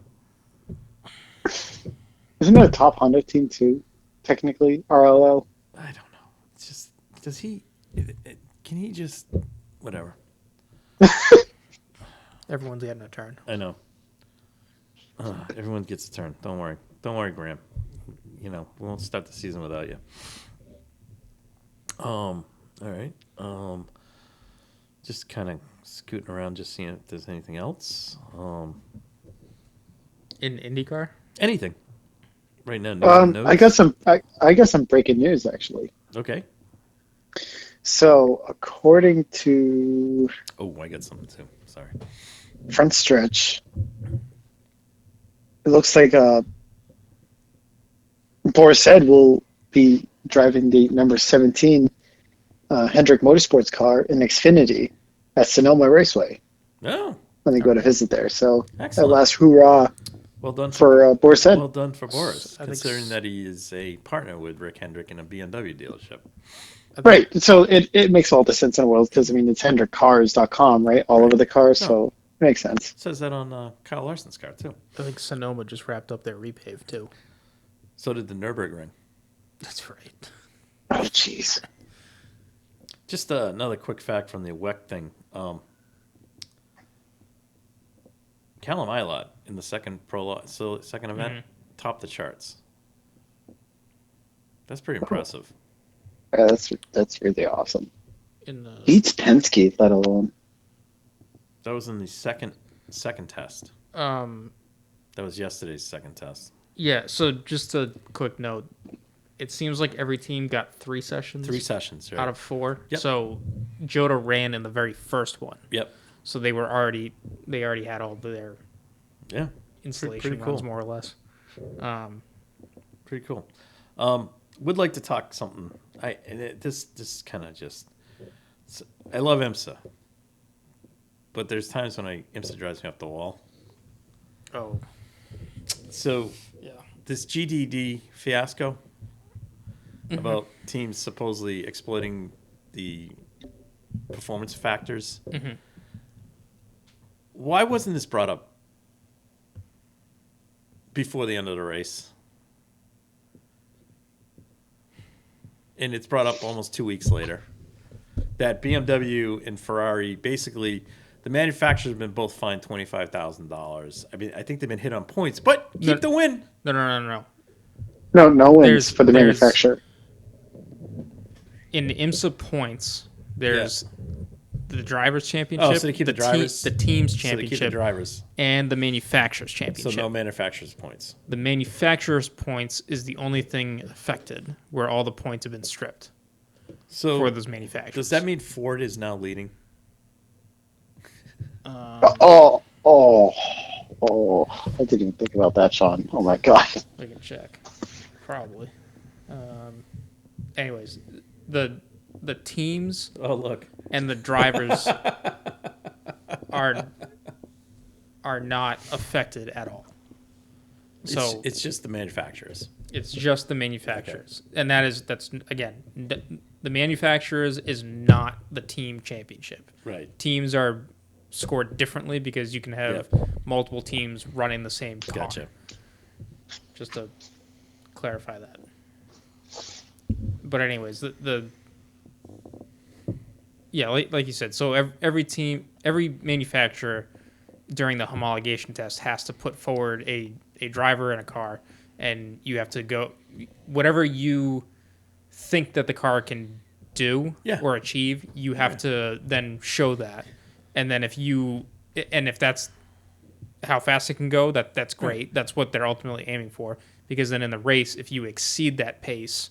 Isn't that a top Honda team too? Technically, RLL. I don't know. It's just does he? Can he just whatever? Everyone's getting a turn. I know. Everyone gets a turn. Don't worry, Graham. We won't start the season without you. All right. Just kind of scooting around, just seeing if there's anything else. In IndyCar? Anything. Right now. I got some breaking news actually. Okay. So according to I got something too. Sorry. Front stretch. It looks like Boris said will be driving the number 17 Hendrick Motorsports car in Xfinity at Sonoma Raceway. Oh. When they go to visit there. So excellent. That last hoorah for Boris said. Well done for Boris, considering that he is a partner with Rick Hendrick in a BMW dealership. Right. So it makes all the sense in the world because, it's HendrickCars.com, right? All over the cars. So it makes sense. It says that on Kyle Larson's car, too. I think Sonoma just wrapped up their repave, too. So did the Nürburgring. That's right. Oh, jeez. Just another quick fact from the WEC thing. Callum Ilott in the second event topped the charts. That's pretty impressive. Yeah, that's really awesome. In beats Penske, let alone. That was in the second test. That was yesterday's second test. Yeah. So just a quick note. It seems like every team got 3 sessions. 3 sessions, right. Out of 4. Yep. So Jota ran in the very first one. Yep. So they already had all their installation runs, more or less. Pretty cool. Would like to talk something. This kind of just. I love IMSA, but there's times when IMSA drives me up the wall. Oh. So this GDD fiasco about teams supposedly exploiting the performance factors. Mm-hmm. Why wasn't this brought up before the end of the race? And it's brought up almost 2 weeks later. That BMW and Ferrari, basically, the manufacturers have been both fined $25,000. I think they've been hit on points, but keep the win. No. No wins for the manufacturer. In IMSA points, there's the drivers' championship, so they keep the drivers, the team's championship, so they keep the drivers, and the manufacturers' championship. So no manufacturers' points. The manufacturers' points is the only thing affected, where all the points have been stripped. for those manufacturers. Does that mean Ford is now leading? Oh, I didn't even think about that, Shaun. Oh my God. We can check. Probably. Anyways, the teams. Oh, look. And the drivers are not affected at all. So it's just the manufacturers. It's just the manufacturers, okay. And that's again, the manufacturers is not the team championship. Right. Teams are scored differently because you can have multiple teams running the same car. Gotcha. Just to clarify that. But anyways, like you said, so every team, every manufacturer during the homologation test has to put forward a driver in a car, and you have to go whatever you think that the car can do or achieve, you have to then show that. And then if that's how fast it can go, that's great. Right. That's what they're ultimately aiming for. Because then in the race, if you exceed that pace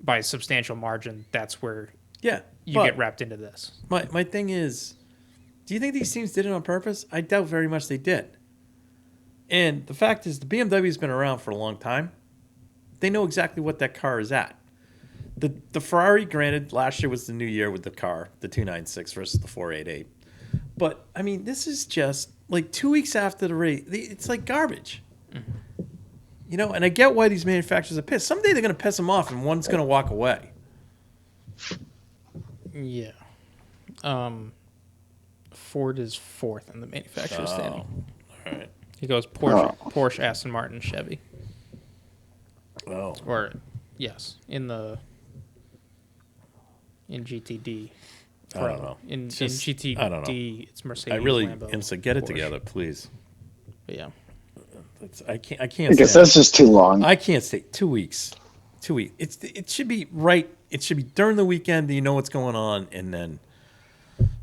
by a substantial margin, that's where you get wrapped into this. My thing is, do you think these teams did it on purpose? I doubt very much they did. And the fact is, the BMW's been around for a long time. They know exactly what that car is at. The Ferrari, granted, last year was the new year with the car, the 296 versus the 488. But, I mean, this is just like 2 weeks after the race. It's like garbage. Mm-hmm. You know, and I get why these manufacturers are pissed. Someday they're going to piss them off and one's going to walk away. Yeah. Ford is fourth in the manufacturer standing. All right. He goes Porsche, Aston Martin, Chevy. Oh. Or, yes, in GTD. I don't know. In GTD, I don't know. it's Mercedes. I really, Lambo, IMSA, get it Porsche. Together, please. But yeah. I can't. I guess that's just too long. I can't stay 2 weeks. 2 weeks. It should be right. It should be during the weekend. You know what's going on, and then.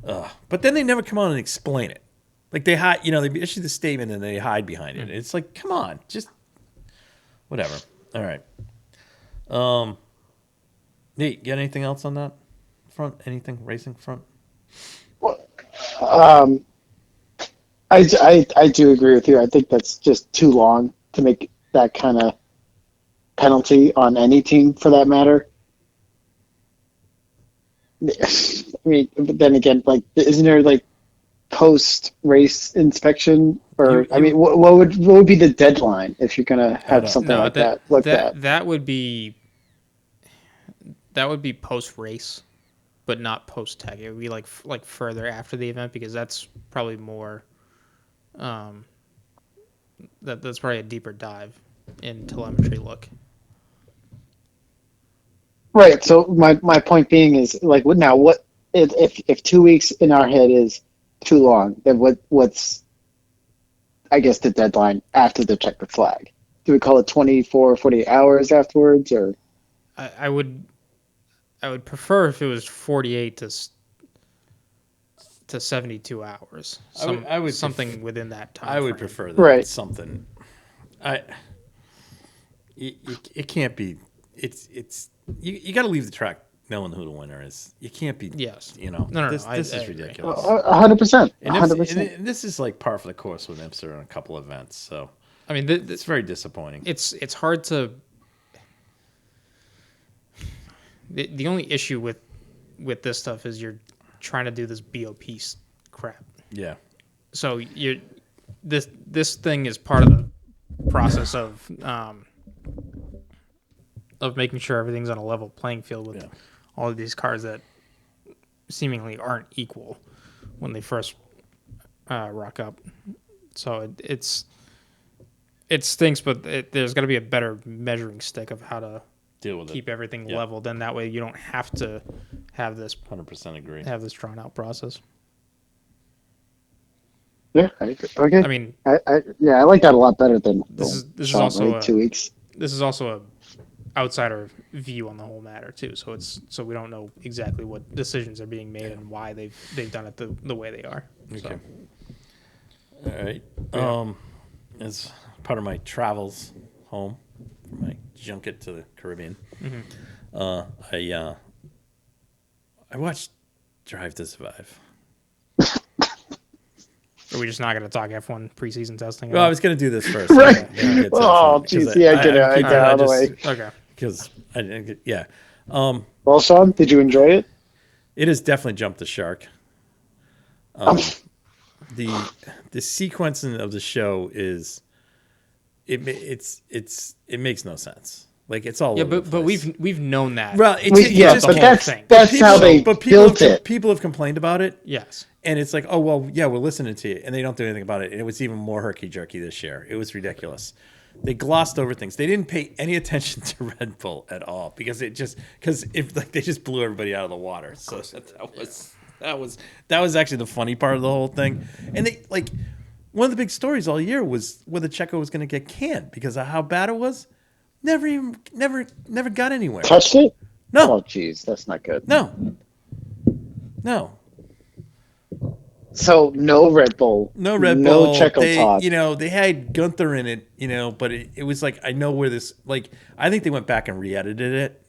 But then they never come on and explain it. Like they hide. They issue the statement and they hide behind it. It's like, come on, just whatever. All right. Nate, got anything else on that front? Anything racing front? Well, I do agree with you. I think that's just too long to make that kind of penalty on any team, for that matter. I mean, but then again, like, isn't there like post-race inspection, or what would be the deadline if you're gonna have something like that looked at? That would be post-race, but not post-tech. It would be like further after the event, because that's probably more. That's probably a deeper dive in telemetry look. Right. So my point being is, like, what if 2 weeks in our head is too long, then what's I guess the deadline after the checkered flag? Do we call it 24, 48 hours afterwards, or? I would prefer if it was 48 to 72 hours. I would something within that time. I would frame. prefer that. Right. Something. It can't be. It's you got to leave the track knowing who the winner is. You can't be. Yes. No. This is ridiculous. 100%. 100%. And this is like par for the course with IMSA in a couple of events. So I mean, it's very disappointing. It's hard to. The only issue with this stuff is you're trying to do this BOP crap. Yeah. So this thing is part of the process of making sure everything's on a level playing field with all of these cars that seemingly aren't equal when they first rock up. So it stinks, but there's got to be a better measuring stick of how to deal with keep everything leveled. Then that way you don't have to have this 100% agree. Have this drawn out process. Yeah, I agree. Okay. I mean, I like that a lot better than this is also 2 weeks. This is also a outsider view on the whole matter too. So we don't know exactly what decisions are being made and why they've done it the way they are. Okay. So. All right. As part of my travels home for my junket to the Caribbean, I watched Drive to Survive. Are we just not going to talk F1 preseason testing? Well, I was going to do this first. Right. Oh, jeez. Yeah, get it out of the way. Okay. Because I didn't get, yeah. Well, Shaun, did you enjoy it? It has definitely jumped the shark. The sequencing of the show is it makes no sense. Like it's all over the place. but we've known that. Well, that's how they built it. People have complained about it. Yes. And it's like, oh, well, yeah, we're listening to you. And they don't do anything about it. And it was even more herky-jerky this year. It was ridiculous. They glossed over things. They didn't pay any attention to Red Bull at all because they just blew everybody out of the water. So that was actually the funny part of the whole thing. And they one of the big stories all year was whether Checo was going to get canned because of how bad it was. Never got anywhere. Touched it? No. Oh, jeez, that's not good. No. So no Red Bull. No Red Bull. No Checo talk. They had Gunther in it, but it was like, I know where this, I think they went back and re-edited it.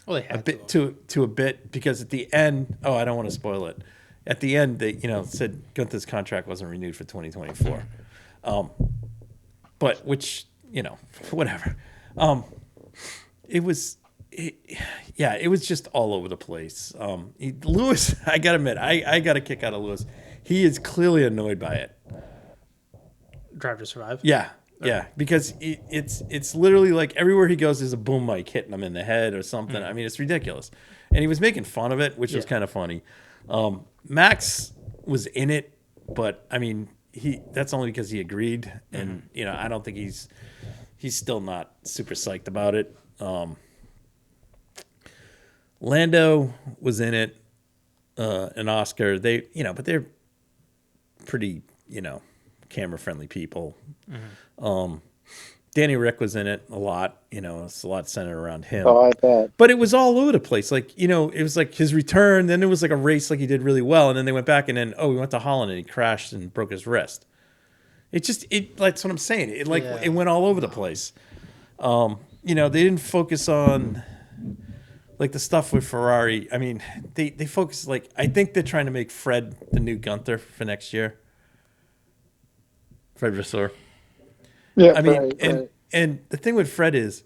Well, they had a bit to a bit because at the end, I don't want to spoil it. At the end, they, said Gunther's contract wasn't renewed for 2024. But which, whatever. It was just all over the place. Lewis, I gotta admit, I got a kick out of Lewis. He is clearly annoyed by it. Drive to Survive? Yeah, yeah, because it's literally like everywhere he goes, there's a boom mic hitting him in the head or something. I mean, it's ridiculous. And he was making fun of it, which was kind of funny. Max was in it, but I mean, that's only because he agreed, and I don't think he's still not super psyched about it. Lando was in it, and Oscar. But they're pretty, camera friendly people. Danny Rick was in it a lot. It's a lot centered around him. Oh, I bet. But it was all over the place. It was like his return. Then it was like a race, like he did really well, and then they went back, and then we went to Holland, and he crashed and broke his wrist. That's what I'm saying. It went all over the place. They didn't focus on the stuff with Ferrari. I mean, they focus I think they're trying to make Fred the new Gunther for next year. Fred Vasseur. Yeah, I mean, and the thing with Fred is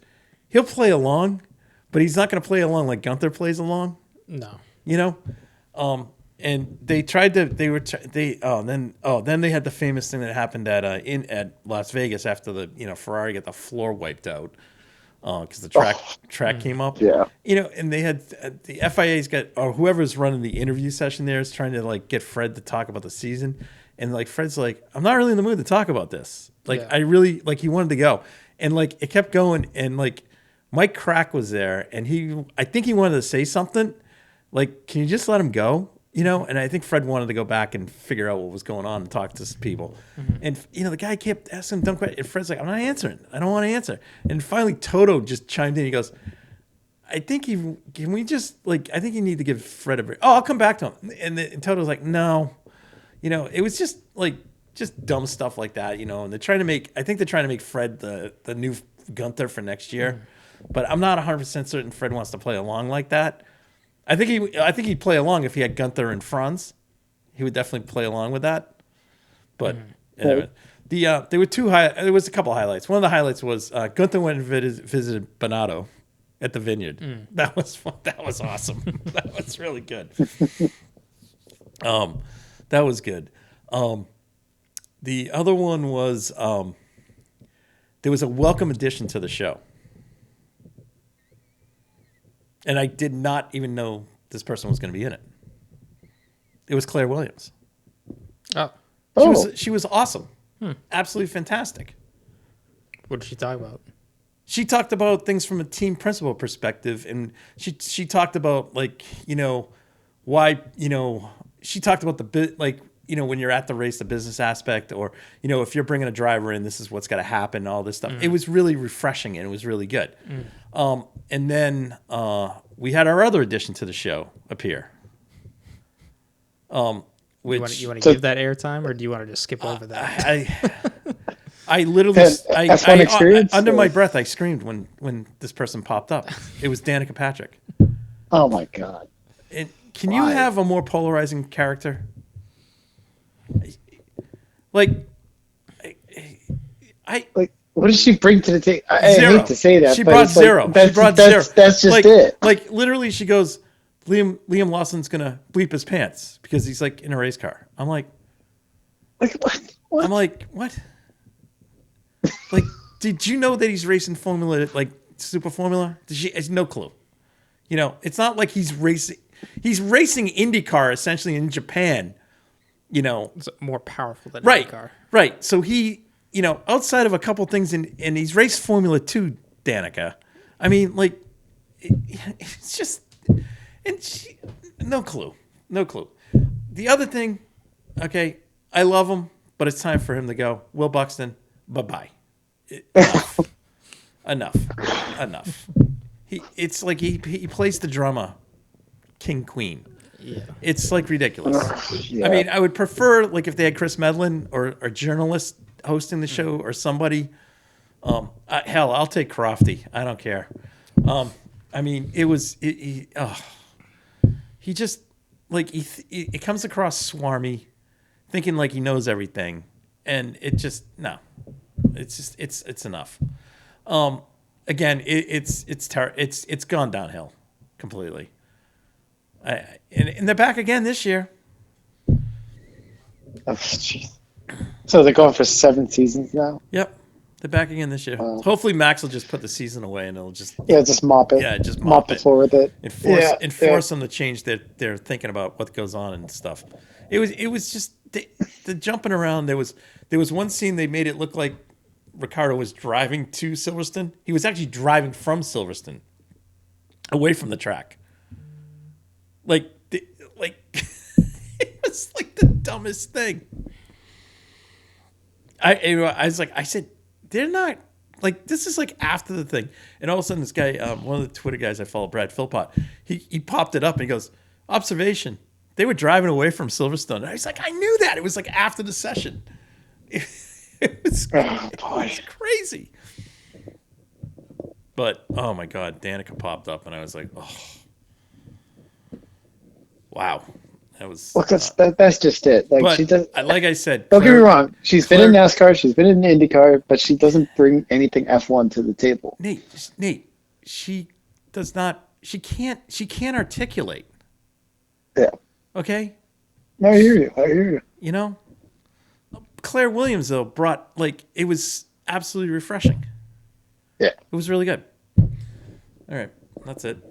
he'll play along, but he's not going to play along like Gunther plays along. No. And they tried to. Then they had the famous thing that happened at Las Vegas after the Ferrari got the floor wiped out because the track came up. Yeah. And they had the FIA's got or whoever's running the interview session there is trying to get Fred to talk about the season, and Fred's like, I'm not really in the mood to talk about this. I really he wanted to go, and it kept going, and Mike Crack was there, and I think he wanted to say something, can you just let him go? And I think Fred wanted to go back and figure out what was going on and talk to people. And, the guy kept asking dumb questions. And Fred's like, I'm not answering. I don't want to answer. And finally, Toto just chimed in. He goes, I think can we just, I think you need to give Fred a break. Oh, I'll come back to him. And Toto's like, no. It was just, just dumb stuff like that, and they're trying to make Fred the new Gunther for next year. But I'm not 100% certain Fred wants to play along like that. I think he'd play along if he had Gunther and Franz. He would definitely play along with that. But anyway, there was a couple of highlights. One of the highlights was Gunther went and visited Bonato at the vineyard. That was fun. That was awesome. That was really good. That was good. The other one was there was a welcome addition to the show. And I did not even know this person was going to be in it. It was Claire Williams. She was awesome. Absolutely fantastic. What did she talk about? She talked about things from a team principal perspective, and she talked about why she talked about the bit when you're at the race, the business aspect, or if you're bringing a driver in, this is what's got to happen, all this stuff. It was really refreshing and it was really good. And then we had our other addition to the show appear. Which you want to give that airtime, or do you want to just skip over that? I literally, F1 experience, under my breath, I screamed when this person popped up. It was Danica Patrick. Oh my God! Can you have a more polarizing character? Like, what does she bring to the table? I hate to say that. She brought zero. That's just it. Like literally, she goes, Liam Lawson's gonna bleep his pants because he's like in a race car. I'm like what? I'm like, what? Like, did you know that he's racing Formula, like Super Formula? She has no clue. You know, it's not like he's racing. He's racing IndyCar essentially in Japan. You know, it's more powerful than IndyCar. IndyCar. Right. So he, you know, outside of a couple things, and he's raced Formula 2, Danica. I mean, like, it's just, no clue. The other thing, okay, I love him, but it's time for him to go. Will Buxton, bye-bye. Enough. It's like he plays the drama king queen. Yeah, it's like ridiculous. I mean, I would prefer like if they had Chris Medlin or a journalist hosting the show or somebody. Hell, I'll take Crofty. I don't care. I mean, he just like it comes across swarmy, thinking like he knows everything, and it just it's enough. Again, it's gone downhill completely. And they're back again this year. Oh, geez. So they're going for 7 seasons now? Yep. They're back again this year. Hopefully Max will just put the season away and it'll just mop it. Yeah, just mop the floor with it. Enforce them to change their thinking about what goes on and stuff. It was just the jumping around. There was one scene they made it look like Ricardo was driving to Silverstone. He was actually driving from Silverstone away from the track. Like it was like the dumbest thing. I said, they're not like, this is like after the thing. And all of a sudden this guy, one of the Twitter guys I follow, Brad Philpott, he popped it up and he goes, observation, they were driving away from Silverstone. And I was like, I knew that. It was like after the session. It was crazy. But, oh my God, Danica popped up and I was like, oh. Wow, that was. Well, that's just it. Like, but, she does. Like I said, don't get me wrong. She's been in NASCAR. She's been in IndyCar, but she doesn't bring anything F1 to the table. Nate, she does not. She can't articulate. Yeah. Okay. No, I hear you. You know, Claire Williams though brought it was absolutely refreshing. Yeah. It was really good. All right, that's it.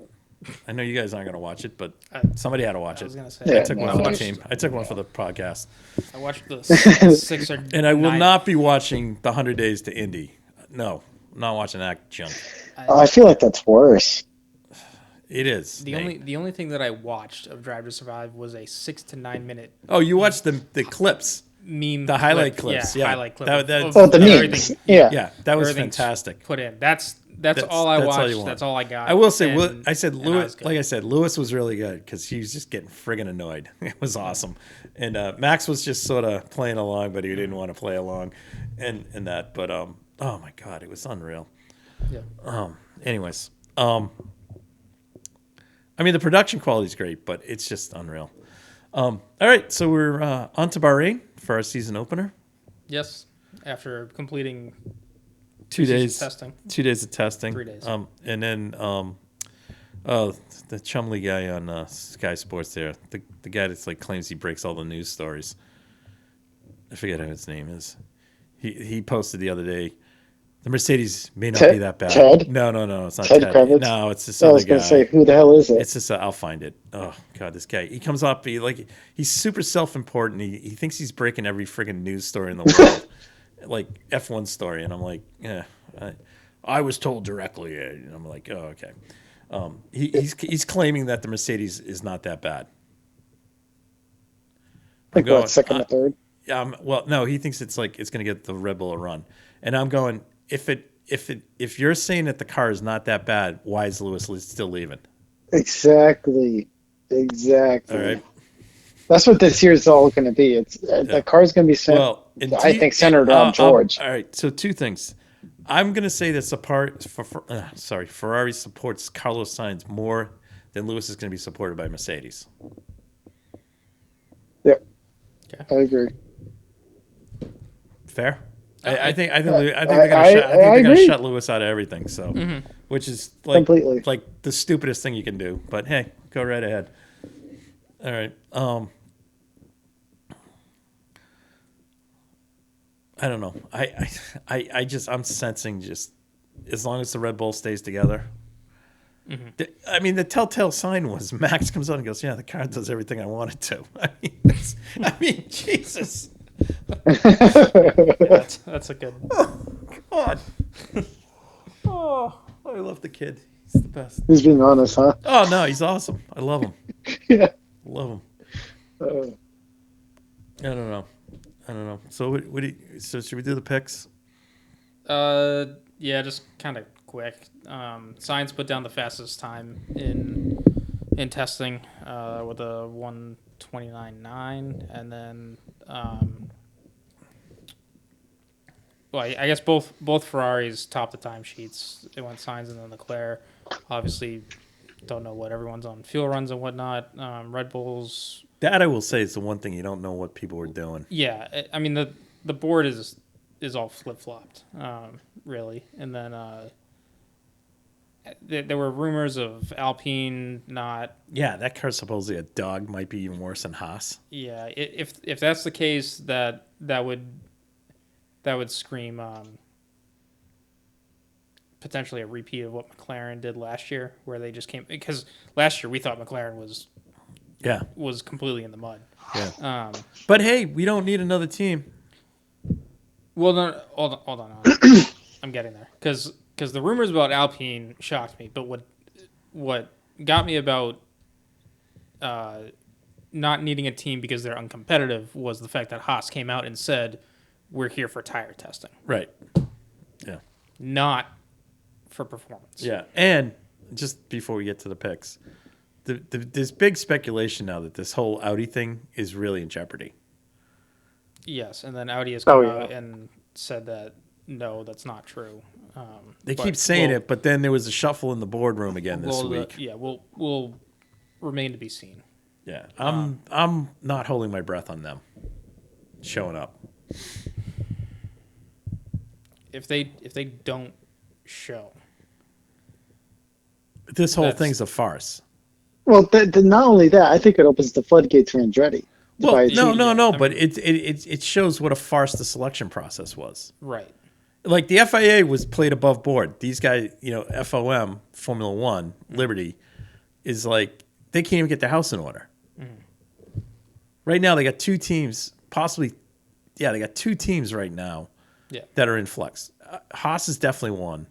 I know you guys aren't going to watch it, but somebody had to watch it. I was going to say, I took one for the team. I took one for the podcast. I watched the 6 or 9. And I will not be watching the 100 Days to Indy. No, I'm not watching that junk. I feel like that's worse. It is. The only thing that I watched of Drive to Survive was a 6 to 9 minute. Oh, you watched the clips. The highlight clips. Yeah, highlight clip. The memes. Yeah, that was fantastic. Put in. That's all I watched. That's all I got. I will say, Lewis was really good because he was just getting friggin' annoyed. It was awesome. And Max was just sort of playing along, but he didn't want to play along and that. But, oh my God, it was unreal. Yeah. Anyways, I mean, the production quality is great, but it's just unreal. All right, so we're on to Bahrain for our season opener. Yes, after completing 2 days testing. 2 days of testing. 3 days. And then the Chumley guy on Sky Sports there, the guy that's claims he breaks all the news stories. I forget how his name is. He posted the other day, the Mercedes may not be that bad. Ted? No, it's not Ted. Ted. No, it's this other guy. I guy. was going to say, who the hell is it? It's just I'll find it. Oh God, this guy. He comes up. He's super self-important. He thinks he's breaking every friggin' news story in the world, like F1 story. And I'm like, yeah. I was told directly. And I'm like, oh, okay. He's claiming that the Mercedes is not that bad. Second or third? Well, no, he thinks it's going to get the Red Bull a run, and I'm going. If you're saying that the car is not that bad, why is Lewis still leaving? Exactly. All right. That's what this year is all going to be. It's the car's going to be centered on George. All right. So 2 things. I'm going to say that Ferrari supports Carlos Sainz more then Lewis is going to be supported by Mercedes. Yeah, Okay. I agree. Fair. I think they're gonna shut Lewis out of everything. So, which is Completely. like the stupidest thing you can do. But hey, go right ahead. All right. I don't know. I'm sensing just as long as the Red Bull stays together. I mean, the telltale sign was Max comes on and goes, "Yeah, the car does everything I want it to." I mean, Jesus. Yeah, that's a good. Oh God. Oh, I love the kid. He's the best. He's being honest, huh? Oh no, he's awesome. I love him. Yeah. Love him. I don't know. So so should we do the picks? Yeah, just kind of quick. Sainz put down the fastest time in testing with a 1:29.9, and then well, I guess both Ferraris topped the timesheets. It went Sainz and then Leclerc. Obviously, don't know what everyone's on fuel runs and whatnot. Red Bulls. That I will say is the one thing you don't know what people were doing. Yeah, I mean the board is all flip flopped, really, and then there were rumors of Alpine not. Yeah, that car's supposedly a dog. Might be even worse than Haas. Yeah, if that's the case, that would scream potentially a repeat of what McLaren did last year, where they just came, because last year we thought McLaren was completely in the mud. Yeah. But hey, we don't need another team. Well, no, hold on. I'm getting there because the rumors about Alpine shocked me, but what got me about not needing a team because they're uncompetitive was the fact that Haas came out and said, "We're here for tire testing." Right. Yeah. Not for performance. Yeah. And just before we get to the picks, there's big speculation now that this whole Audi thing is really in jeopardy. Yes, and then Audi has come out and said that no, that's not true. They keep saying it, but then there was a shuffle in the boardroom again this week. We'll remain to be seen. Yeah, I'm not holding my breath on them showing up. If they don't show, this whole thing's a farce. Well, not only that, I think it opens the floodgates for Andretti. Well, no, but it shows what a farce the selection process was. Right. Like the FIA was played above board. These guys, FOM, Formula One, Liberty, is like they can't even get their house in order. Right now, they got two teams, possibly. Yeah, they got two teams right now that are in flux. Haas is definitely one.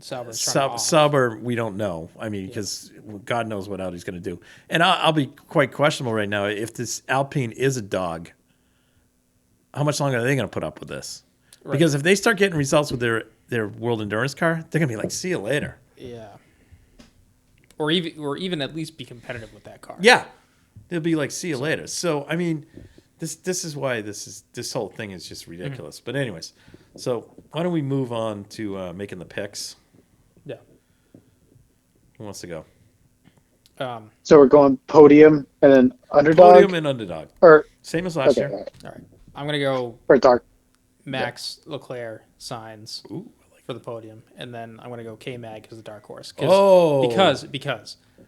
Sauber, we don't know. I mean, because God knows what Audi's going to do. And I'll be quite questionable right now. If this Alpine is a dog, how much longer are they going to put up with this? Right. Because if they start getting results with their World Endurance car, they're going to be like, see you later. Yeah. Or even at least be competitive with that car. Yeah. They'll be like, see you later. So, I mean, this is why this whole thing is just ridiculous. But anyways, so why don't we move on to making the picks? Yeah. Who wants to go? So we're going podium and then underdog? Podium and underdog. Or same as last year. All right. I'm going to go or dark. Max, Leclerc, Sainz for the podium. And then I'm going to go K-Mag as the dark horse. Because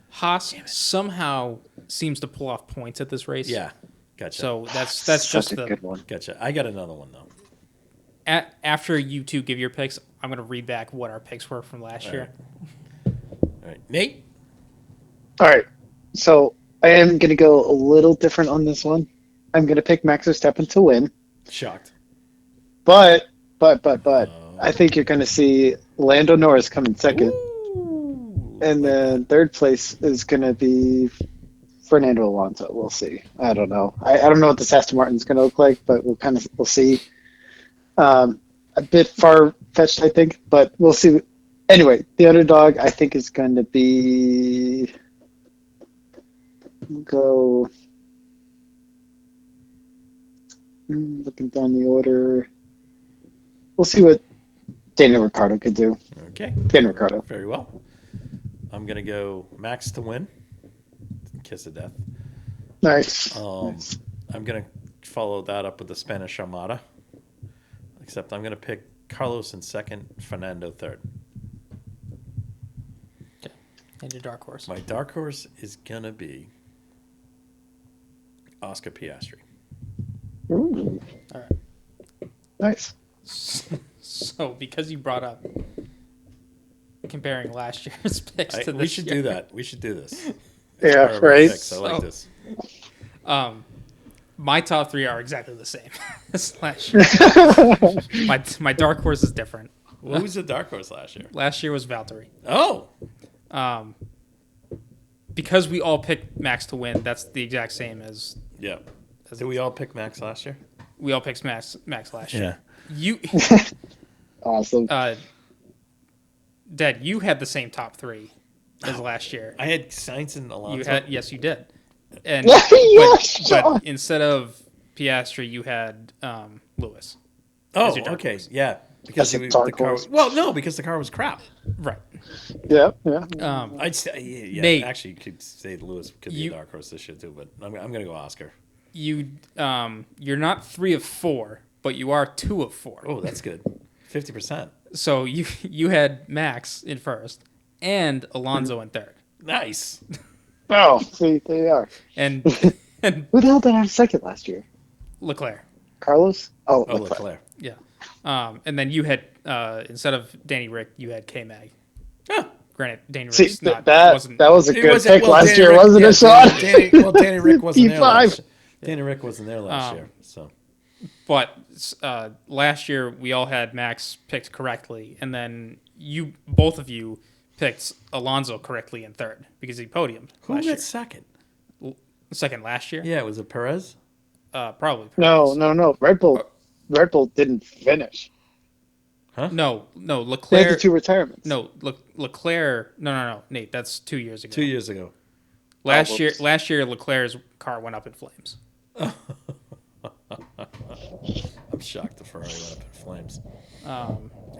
Haas somehow seems to pull off points at this race. Yeah. Gotcha. So that's just a good one. Gotcha. I got another one, though. After you two give your picks, I'm going to read back what our picks were from last year. All right. Nate? All right. So I am going to go a little different on this one. I'm going to pick Max Verstappen to win. Shocked. But I think you're going to see Lando Norris come in second. Ooh, and then third place is going to be Fernando Alonso. We'll see. I don't know. I don't know what this Aston Martin's going to look like, but we'll see. A bit far-fetched, I think, but we'll see. Anyway, the underdog, I think, is going to be... Go... Looking down the order. We'll see what Daniel Ricciardo could do. Okay. Daniel Ricciardo. Very well. I'm going to go Max to win. Kiss of death. Nice. I'm going to follow that up with the Spanish Armada. Except I'm going to pick Carlos in second, Fernando third. Okay. And your dark horse? My dark horse is going to be Oscar Piastri. Ooh. All right. Nice. So, because you brought up comparing last year's picks to this we should year. do that. We should do this. Yeah, right. I like this. My top three are exactly the same as last year. my dark horse is different. What was the dark horse last year? Last year was Valtteri. Oh. Because we all picked Max to win, that's the exact same as... Yeah. Did we all pick Max last year? We all picked Max last year. Yeah. Awesome. Dad, you had the same top three as last year. I had Sainz and Alonso. Yes, you did. And but instead of Piastri, you had Lewis. Oh, okay, yeah. Because the car because the car was crap. Right. Yeah. I'd say Nate, actually, you could say Lewis could be a dark horse this year too, but I'm going to go Oscar. You're not 3 of 4, but you are 2 of 4. Oh, that's good. 50%. So you had Max in first and Alonso in third. Nice. Oh, see, there you are. And who the hell did I have second last year? Leclerc. Carlos? Oh, Leclerc. Yeah. And then you had instead of Danny Rick, you had K-Mag. Huh. Granted, Danny See, Rick's that was a good pick last Danny year, Rick, wasn't it, Shaun? Danny Rick wasn't there last year. Danny Rick wasn't there last year, so. But last year we all had Max picked correctly, and then both of you picked Alonso correctly in third because he podiumed. Who got second? Second last year? Yeah, was it Perez? Probably. Perez. No. Red Bull didn't finish. Huh? No, Leclerc. They had the 2 retirements. No, Leclerc. No, Nate. That's 2 years ago. 2 years ago. Last year, Leclerc's car went up in flames. I'm shocked the Ferrari went up in flames.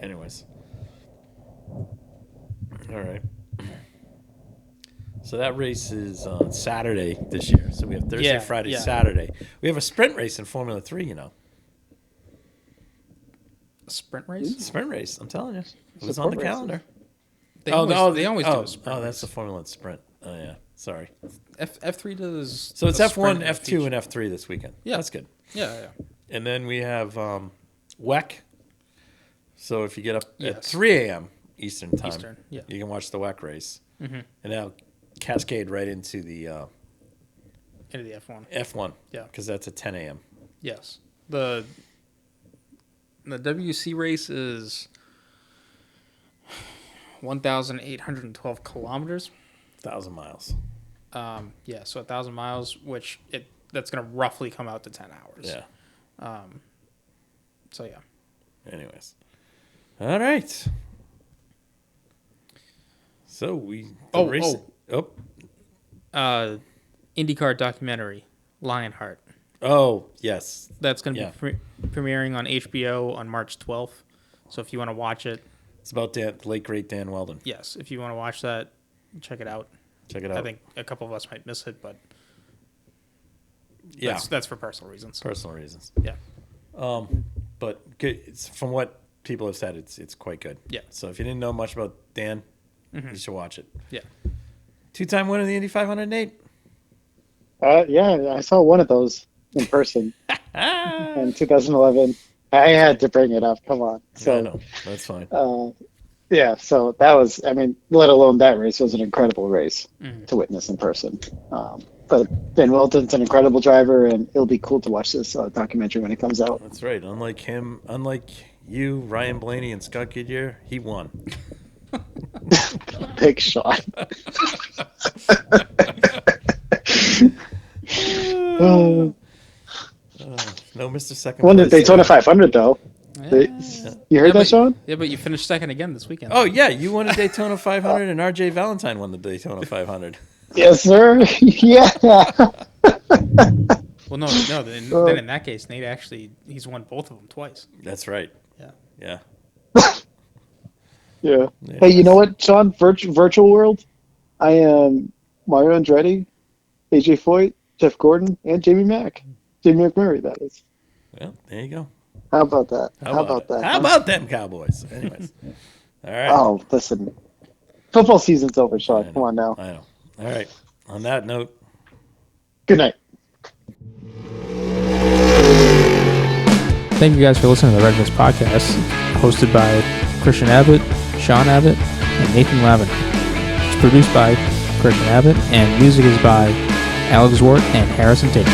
Anyways. All right. So that race is on Saturday this year. So we have Thursday, Friday, Saturday. We have a sprint race in Formula 3, you know. A sprint race? Sprint race, I'm telling you. It was on the calendar. They always do a sprint race. That's the Formula Sprint. Oh, yeah. Sorry. F3 does... So it's F1, F2, and F3 this weekend. Yeah. That's good. Yeah. And then we have WEC. So if you get up at 3 a.m. Eastern time, you can watch the WEC race. Mm-hmm. And that'll cascade right into the F1. F1. Yeah. Because that's at 10 a.m. Yes. The WC race is 1,812 kilometers. 1,000 miles. So 1,000 miles, which that's going to roughly come out to 10 hours. Yeah. So, yeah. Anyways. All right. So IndyCar documentary, Lionheart. Oh, yes. That's going to be premiering on HBO on March 12th. So if you want to watch it. It's about the late, great Dan Weldon. Yes. If you want to watch that, check it out. I think a couple of us might miss it, but that's for personal reasons. Yeah. But from what people have said, it's quite good. Yeah. So if you didn't know much about Dan, you should watch it. Yeah. 2-time winner of the Indy 500, Nate? Yeah, I saw one of those in person in 2011. I had to bring it up. Come on. So no, that's fine. Yeah, so that was, let alone that race was an incredible race to witness in person. But Ben Wilton's an incredible driver, and it'll be cool to watch this documentary when it comes out. That's right. Unlike you, Ryan Blaney, and Scott Goodyear, he won. Big shot. No, Mr. Second. Won the Daytona 500 though. Yeah. You heard that, Shaun? Yeah, but you finished second again this weekend. Oh yeah, you won a Daytona 500, and RJ Valentine won the Daytona 500. Yes, sir. Yeah. Well, no. Then in that case, Nate he's won both of them twice. That's right. Yeah. Yeah. Hey, you know what, Shaun? Virtual World. I am Mario Andretti, AJ Foyt, Jeff Gordon, and Jamie McMurray, that is. Well, there you go. How about that? How about them Cowboys? Anyways. All right. Oh, listen. Football season's over, Shaun. Come on now. I know. All right. On that note. Good night. Thank you guys for listening to the Red Mist Podcast, hosted by Christian Abbott, Shaun Abbott, and Nathan Lavin. It's produced by Christian Abbott, and music is by Alex Wart and Harrison Tate.